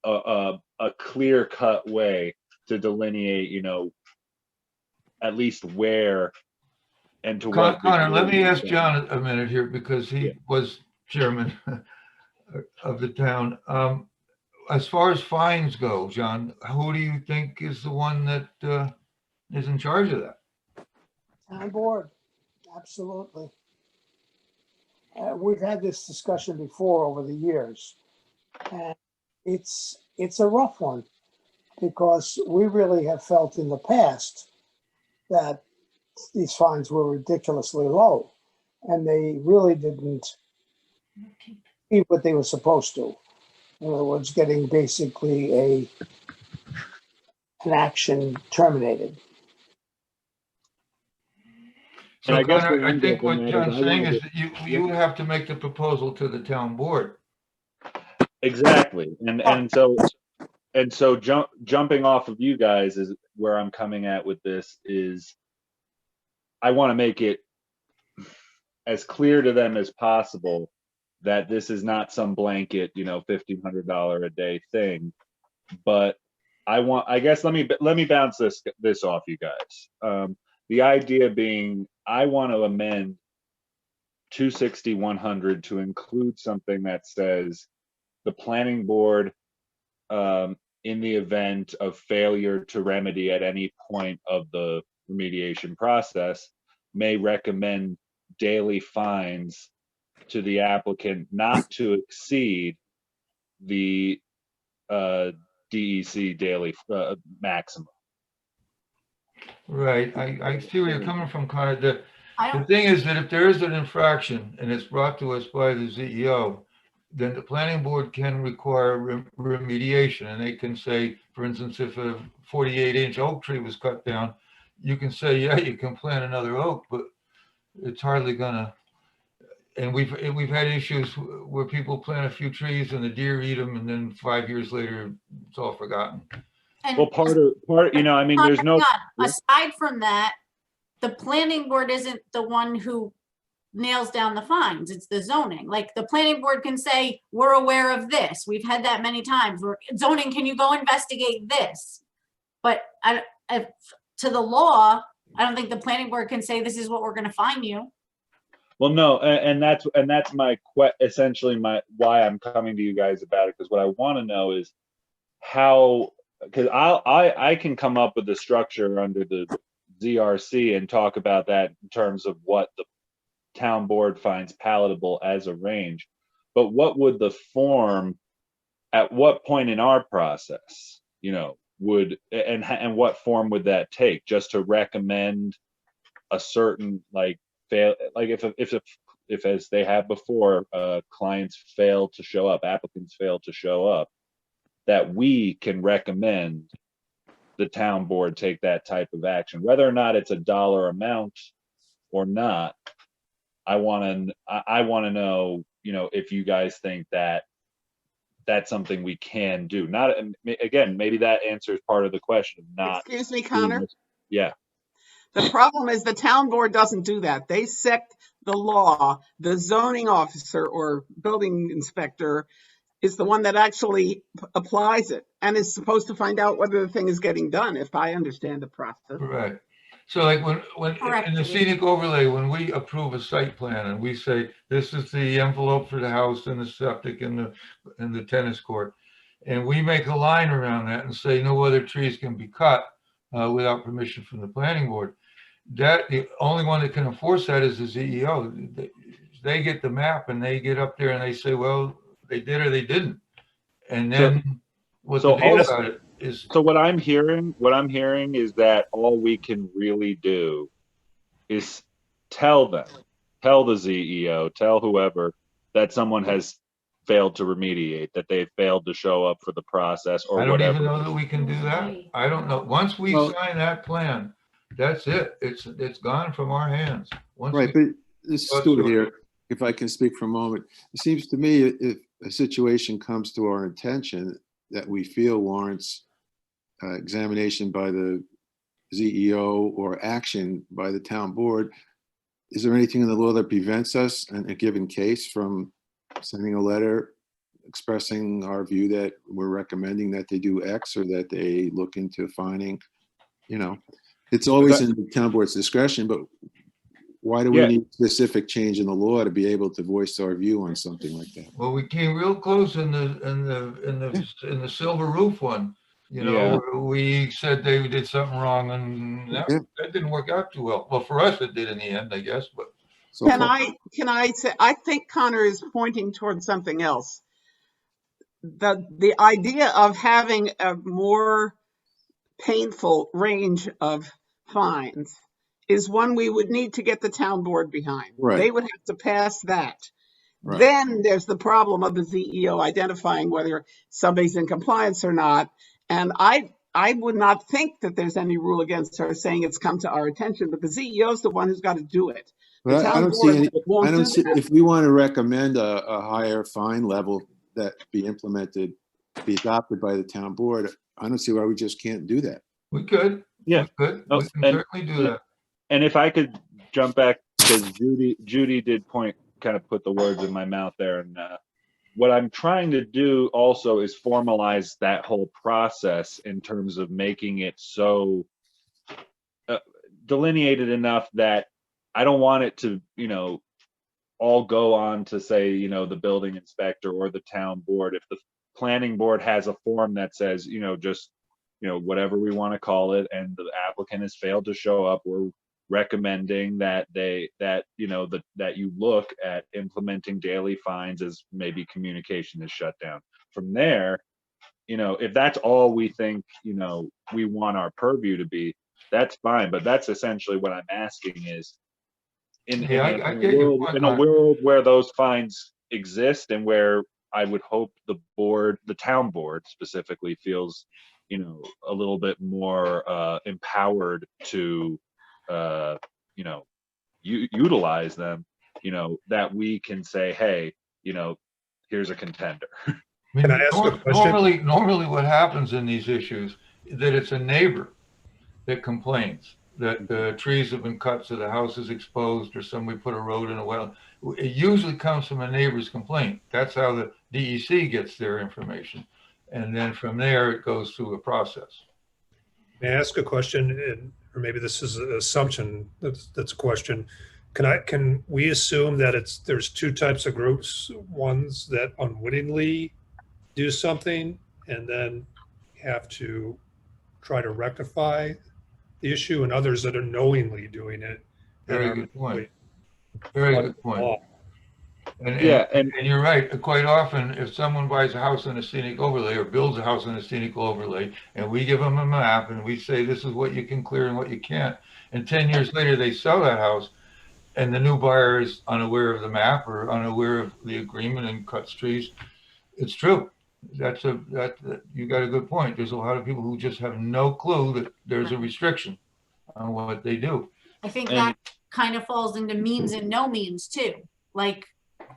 a clear-cut way to delineate, at least where and to what. Connor, let me ask John a minute here, because he was chairman of the town. As far as fines go, John, who do you think is the one that is in charge of that? Town board, absolutely. We've had this discussion before over the years, and it's a rough one, because we really have felt in the past that these fines were ridiculously low, and they really didn't do what they were supposed to. In other words, getting basically an action terminated. So And I guess Connor, the I one think thing what that is, John's I saying wanted is to- that you would have to make the proposal to the town board. Exactly. And so jumping off of you guys is where I'm coming at with this is I want to make it as clear to them as possible that this is not some blanket, $1,500 a day thing. But I guess let me bounce this off you guys. The idea being I want to amend 260-100 to include something that says the planning board, in the event of failure to remedy at any point of the remediation process, may recommend daily fines to the applicant not to exceed the DEC daily maximum. Right, I see where you're coming from, Connor. The I thing is that if there is an infraction and it's brought to us by the CEO, then the planning board can require remediation, and they can say, for instance, if a 48-inch oak tree was cut down, you can say, yeah, you can plant another oak, but it's hardly gonna. And we've had issues where people plant a few trees and the deer eat them, and then 5 years later, it's all forgotten. and Well, part, I mean, there's no. hang on. Aside from that, the planning board isn't the one who nails down the fines. It's the zoning. Like the planning board can say, we're aware of this. We've had that many times. Zoning, can you go investigate this? But to the law, I don't think the planning board can say, this is what we're going to fine you. Well, no, and that's my essentially why I'm coming to you guys about it, because what I want to know is how, because I can come up with the structure under the ZRC and talk about that in terms of what the town board finds palatable as a range, but what would the form at what point in our process, would and what form would that take? Just to recommend a certain if as they have before, clients fail to show up, applicants fail to show up, that we can recommend the town board take that type of action, whether or not it's a dollar amount or not. I want to know, if you guys think that that's something we can do. Not, again, maybe that answers part of the question. Not. Excuse me, Connor. Yeah. The problem is the town board doesn't do that. They set the law. The zoning officer or building inspector is the one that actually applies it and is supposed to find out whether the thing is getting done, if I understand the process. Right. So like when in the scenic overlay, when we approve a site plan and we say, this is the envelope for the house and the septic and the tennis court, and we make a line around that and say no other trees can be cut without permission from the planning board, that the only one that can enforce that is the CEO. They get the map and they get up there and they say, well, they did or they didn't. And then what the deal about it is. So what I'm hearing is that all we can really do is tell the CEO, tell whoever that someone has failed to remediate, that they've failed to show up for the process or whatever. I don't even know that we can do that. I don't know. Once we sign that plan, that's it. It's gone from our hands. Right, but this is Stuart here. If I can speak for a moment, it seems to me if a situation comes to our attention that we feel warrants examination by the CEO or action by the town board, is there anything in the law that prevents us in a given case from sending a letter expressing our view that we're recommending that they do X or that they look into finding, it's always in the town board's discretion, but why do we need specific change in the law to be able to voice our view on something like that? Well, we came real close in the silver roof one. We said they did something wrong, and that didn't work out too well. Well, for us, it did in the end, I guess. But can I say? I think Connor is pointing towards something else. The idea of having a more painful range of fines is one we would need to get the town board behind. Right. They would have to pass that. Right. Then there's the problem of the CEO identifying whether somebody's in compliance or not. And I would not think that there's any rule against her saying it's come to our attention, but the CEO is the one who's got to do it. The But I town don't see board any, won't I don't do see, that. if we want to recommend a higher fine level that be implemented, be adopted by the town board, I don't see why we just can't do that. We could. Yeah. We could. Oh, We can and- certainly do that. And if I could jump back, because Judy did kind of put the words in my mouth there. And what I'm trying to do also is formalize that whole process in terms of making it so delineated enough that I don't want it to, all go on to say, the building inspector or the town board. If the planning board has a form that says, just, whatever we want to call it, and the applicant has failed to show up, we're recommending that that you look at implementing daily fines as maybe communication is shut down. From there, if that's all we think, we want our purview to be, that's fine. But that's essentially what I'm asking is, in a world where those fines exist and where I would hope the town board specifically feels, a little bit more empowered to, utilize them, that we can say, hey, here's a contender. Can I ask a question? Normally what happens in these issues is that it's a neighbor that complains that the trees have been cut so the house is exposed, or somebody put a road in a well. It usually comes from a neighbor's complaint. That's how the DEC gets their information. And then from there, it goes through a process. May I ask a question? Or maybe this is an assumption, that's a question. Can we assume that there's two types of groups, ones that unwittingly do something and then have to try to rectify the issue, and others that are knowingly doing it? Very good point. Very good point. And you're right. Quite often, if someone buys a house on a scenic overlay or builds a house on a scenic overlay, and we give them a map and we say, this is what you can clear and what you can't, and 10 years later they sell that house, and the new buyer is unaware of the map or unaware of the agreement and cuts trees, it's true. You got a good point. There's a lot of people who just have no clue that there's a restriction on what they do. I think that kind of falls into means and no means too. Like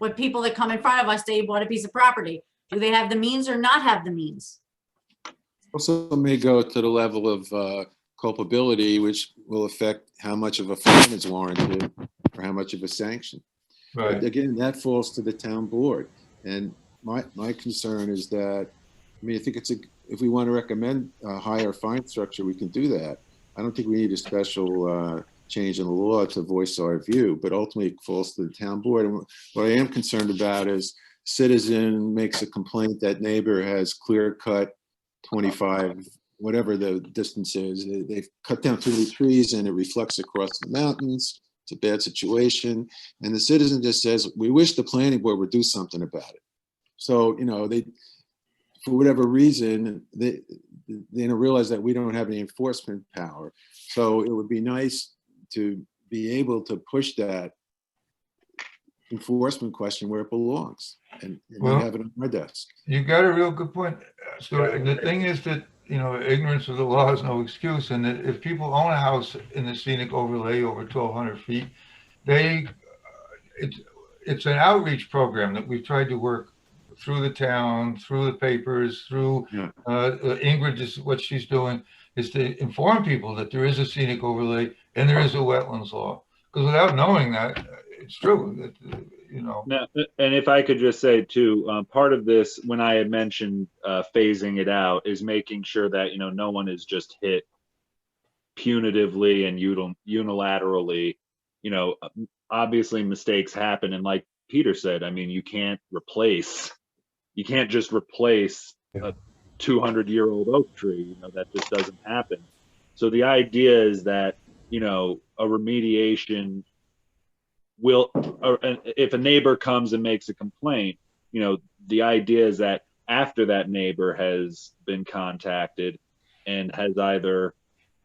with people that come in front of us, they bought a piece of property. Do they have the means or not have the means? Also may go to the level of culpability, which will affect how much of a fine is warranted or how much of a sanction. Right. But again, that falls to the town board. And my concern is that, I think if we want to recommend a higher fine structure, we can do that. I don't think we need a special change in the law to voice our view, but ultimately it falls to the town board. And what I am concerned about is citizen makes a complaint that neighbor has clear cut 25, whatever the distance is. They've cut down too many trees and it reflects across the mountains. It's a bad situation. And the citizen just says, we wish the planning board would do something about it. So, they, for whatever reason, they don't realize that we don't have any enforcement power. So it would be nice to be able to push that enforcement question where it belongs and not have it on our desk. You got a real good point. So the thing is that, ignorance of the law is no excuse. And that if people own a house in the scenic overlay over 1,200 feet, it's an outreach program that we've tried to work through the town, through the papers, through Ingrid, what she's doing is to inform people that there is a scenic overlay and there is a wetlands law. Because without knowing that, it's true that, Now, and if I could just say too, part of this, when I had mentioned phasing it out, is making sure that, no one is just hit punitively and unilaterally. Obviously mistakes happen. And like Peter said, you can't just replace a 200-year-old oak tree. That just doesn't happen. So the idea is that, a remediation will, if a neighbor comes and makes a complaint, the idea is that after that neighbor has been contacted and has either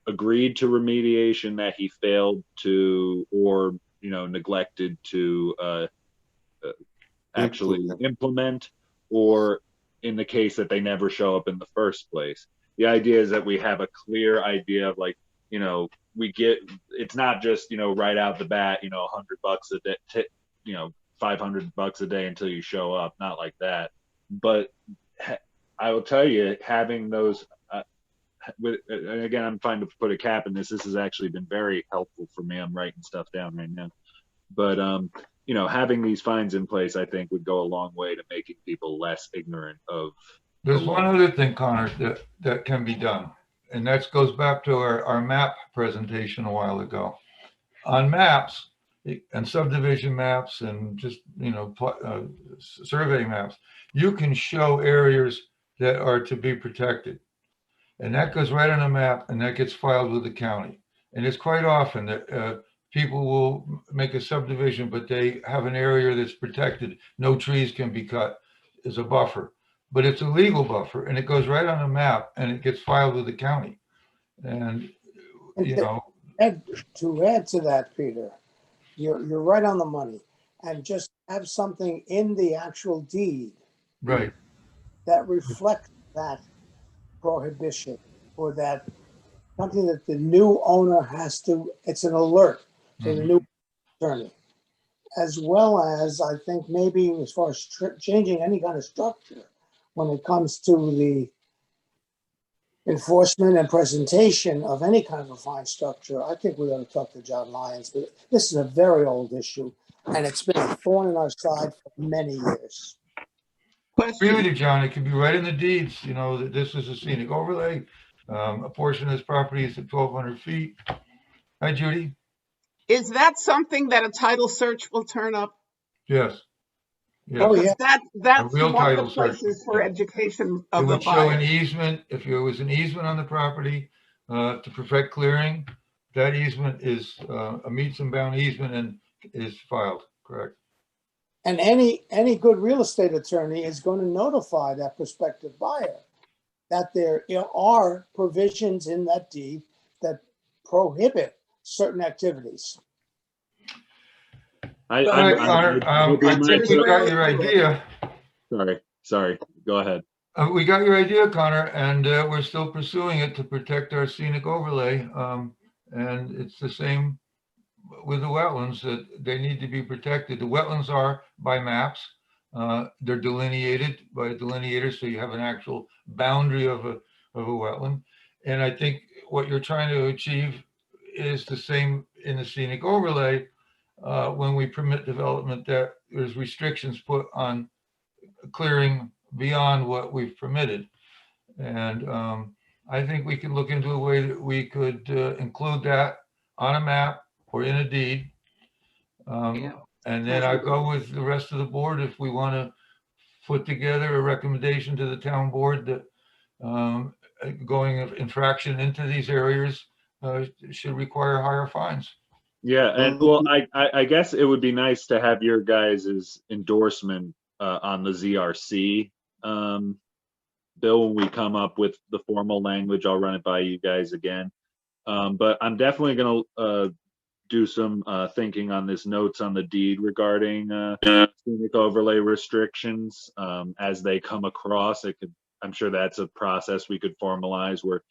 agreed to remediation that he failed to, or, you know, neglected to actually implement, or in the case that they never show up in the first place. The idea is that we have a clear idea of, like, you know, we get, it's not just, you know, right out the bat, you know, $100 a day, you know, $500 a day until you show up, not like that. But I will tell you, having those, and again, I'm trying to put a cap in this. This has actually been very helpful for me. I'm writing stuff down right now. But, you know, having these fines in place, I think, would go a long way to making people less ignorant of the There's law. one other thing, Connor, that can be done. And that goes back to our map presentation a while ago. On maps and subdivision maps and just, you know, survey maps, you can show areas that are to be protected. And that goes right on a map, and that gets filed with the county. And it's quite often that people will make a subdivision, but they have an area that's protected. No trees can be cut as a buffer, but it's a legal buffer, and it goes right on a map, and it gets filed with the county. And, you know. To add to that, Peter, you're right on the money. And just have something in the actual deed. Right. That reflects that prohibition, or that something that the new owner has to, it's an alert to the new attorney. As well as, I think, maybe as far as changing any kind of structure when it comes to the enforcement and presentation of any kind of a fine structure, I think we ought to talk to John Lyons. But this is a very old issue, and it's been a thorn in our side for many years. Agree with you, John. It could be right in the deeds, you know, that this is a scenic overlay. A portion of this property is at 1,200 feet. Hi, Judy. Is that something that a title search will turn up? Yes. Yes. Oh, yeah. That's A real one of title the search. places for education It of the would show an buyer. easement. If there was an easement on the property to perfect clearing, that easement is a meets and bound easement and is filed, correct? And any good real estate attorney is going to notify that prospective buyer that there are provisions in that deed that prohibit certain activities. All right, Connor, I think we got your idea. Sorry, go ahead. We got your idea, Connor, and we're still pursuing it to protect our scenic overlay. And it's the same with the wetlands, that they need to be protected. The wetlands are by maps. They're delineated by a delineator, so you have an actual boundary of a wetland. And I think what you're trying to achieve is the same in the scenic overlay. When we permit development, that there's restrictions put on clearing beyond what we've permitted. And I think we can look into a way that we could include that on a map or in a deed. And then I go with the rest of the board if we want to put together a recommendation to the town board that going of infraction into these areas should require higher fines. Yeah, and well, I guess it would be nice to have your guys' endorsement on the ZRC bill when we come up with the formal language. I'll run it by you guys again. But I'm definitely going to do some thinking on this notes on the deed regarding scenic overlay restrictions as they come across. I'm sure that's a process we could formalize, where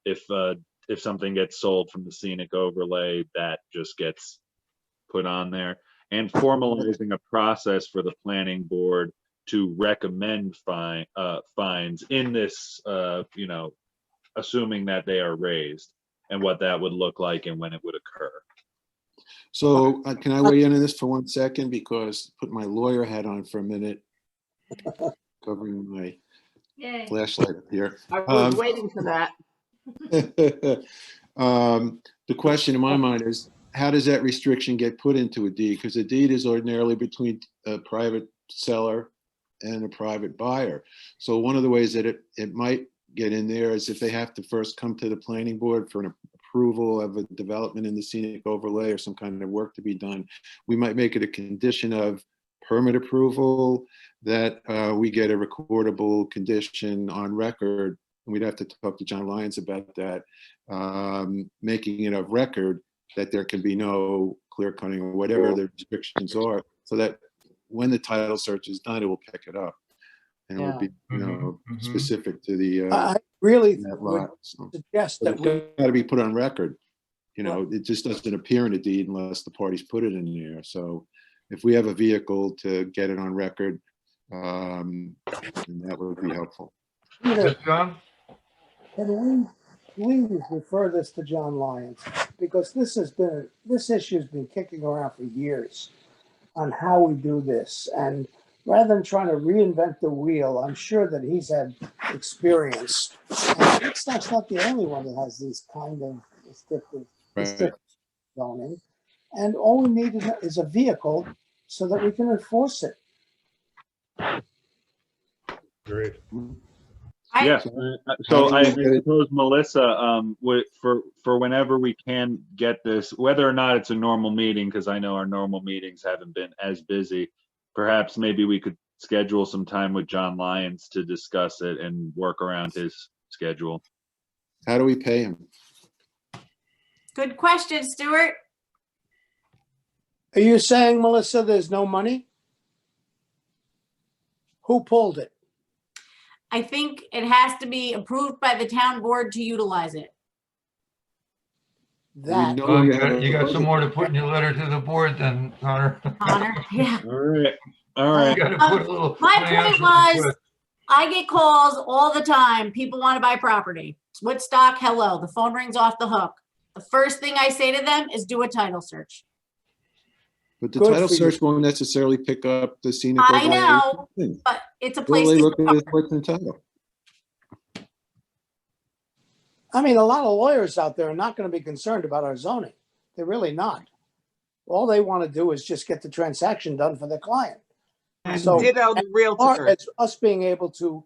if something gets sold from the scenic overlay, that just gets put on there, and formalizing a process for the planning board to recommend fines in this, you know, assuming that they are raised, and what that would look like and when it would occur. So can I weigh in on this for 1 second? Because put my lawyer hat on for a minute, covering my flashlight up here. I was waiting for that. The question in my mind is, how does that restriction get put into a deed? Because a deed is ordinarily between a private seller and a private buyer. So one of the ways that it might get in there is if they have to first come to the planning board for an approval of a development in the scenic overlay or some kind of work to be done, we might make it a condition of permit approval that we get a recordable condition on record and we'd have to talk to John Lyons about that, making it of record that there can be no clear cutting or whatever the restrictions are, so that when the title search is done, it will pick it up. And it will be, specific to the, I really that would lot. So, suggest but that we, it's got to be put on record. It just doesn't appear in a deed unless the parties put it in there. So if we have a vehicle to get it on record, then that would be helpful. Peter, John? can we please refer this to John Lyons? Because this issue's been kicking around for years on how we do this. And rather than trying to reinvent the wheel, I'm sure that he's had experience. And Woodstock's not the only one that has these kind of restrictive zoning. And all we need is a vehicle so that we can enforce it. Great. Yeah. So I suppose Melissa, for whenever we can get this, whether or not it's a normal meeting, because I know our normal meetings haven't been as busy, perhaps maybe we could schedule some time with John Lyons to discuss it and work around his schedule. How do we pay him? Good question, Stuart. Are you saying, Melissa, there's no money? Who pulled it? I think it has to be approved by the town board to utilize it. That. Well, you got some more to put in your letter to the board then, Connor. Connor, yeah. All right. All right. You gotta put a little My financial point was, input. I get calls all the time. People want to buy property. Woodstock, hello. The phone rings off the hook. The first thing I say to them is do a title search. But the Good title for you. search won't necessarily pick up the scenic. I know, overlay. but it's a Will place they to look at start. what's in the title? I mean, a lot of lawyers out there are not going to be concerned about our zoning. They're really not. All they want to do is just get the transaction done for their client. And So- ditto the realtor. It's us being able to,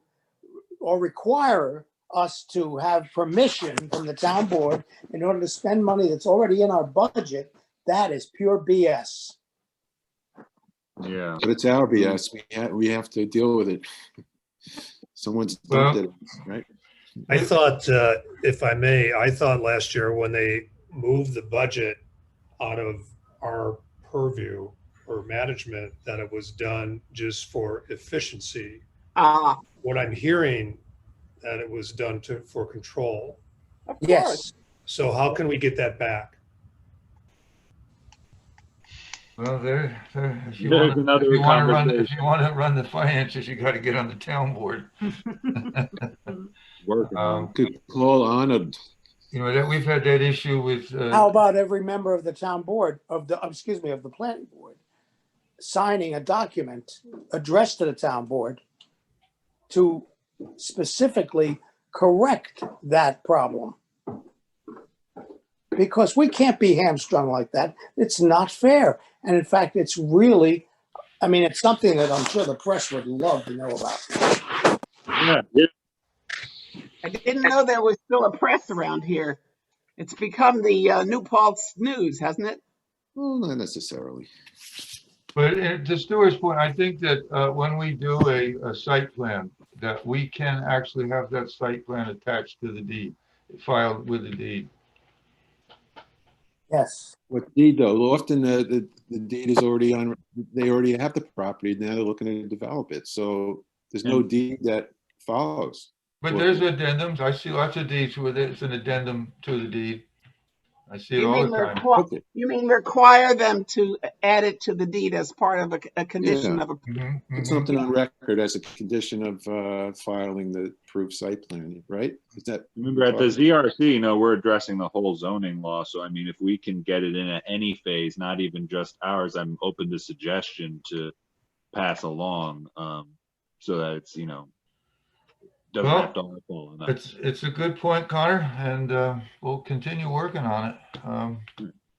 or require us to have permission from the town board in order to spend money that's already in our budget. That is pure BS. Yeah. But it's our BS. We have to deal with it. Someone's dumped it, right? I thought, if I may, I thought last year when they moved the budget out of our purview or management, that it was done just for efficiency. What I'm hearing, that it was done for control. Of Yes. course. So how can we get that back? Well, if you There's want another to conversation. run the finances, you got to get on the town board. Working on it. Could call on a, That we've had that issue with. How about every member of the town board of the planning board signing a document addressed to the town board to specifically correct that problem? Because we can't be hamstrung like that. It's not fair. And in fact, it's really, it's something that I'm sure the press would love to know about. Yeah. I didn't know there was still a press around here. It's become the New Paltz News, hasn't it? well, not necessarily. But to Stuart's point, I think that when we do a site plan, that we can actually have that site plan attached to the deed, filed with the deed. Yes. What deed though? Often the deed is already on, they already have the property, now they're looking to develop it. So there's no deed that follows. But there's addendums. I see lots of deeds where there's an addendum to the deed. I see it all the time. Okay. You mean require them to add it to the deed as part of a condition Yeah. of a. Put something on record as a condition of filing the approved site plan, right? Is that? Remember, at the ZRC, we're addressing the whole zoning law. So, if we can get it in at any phase, not even just ours, I'm open to suggestion to pass along so that it's, doesn't Well, have to all fall on us. It's a good point, Connor, and we'll continue working on it.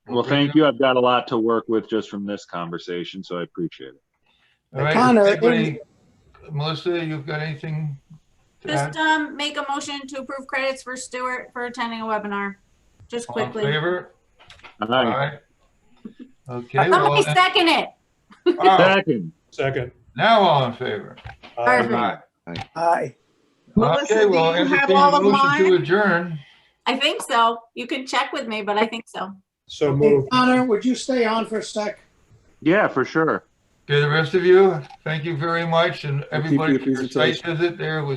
Well, thank you. I've got a lot to work with just from this conversation, so I appreciate it. All right. Connor, Anybody, Melissa, you've got anything to Just add? make a motion to approve credits for Stuart for attending a webinar. Just All in quickly. favor? Aye. Okay. Somebody second it. Second. Second. Now all in favor? Perfect. Aye. Aye. Melissa, Okay, do well, you have entertain all a of motion to mine? adjourn. I think so. You can check with me, but I think so. So Hey, moved. Connor, would you stay on for a sec? Yeah, for sure. Okay, the rest of you, thank you very much, and I'll keep you everybody for your site presentation. visit there was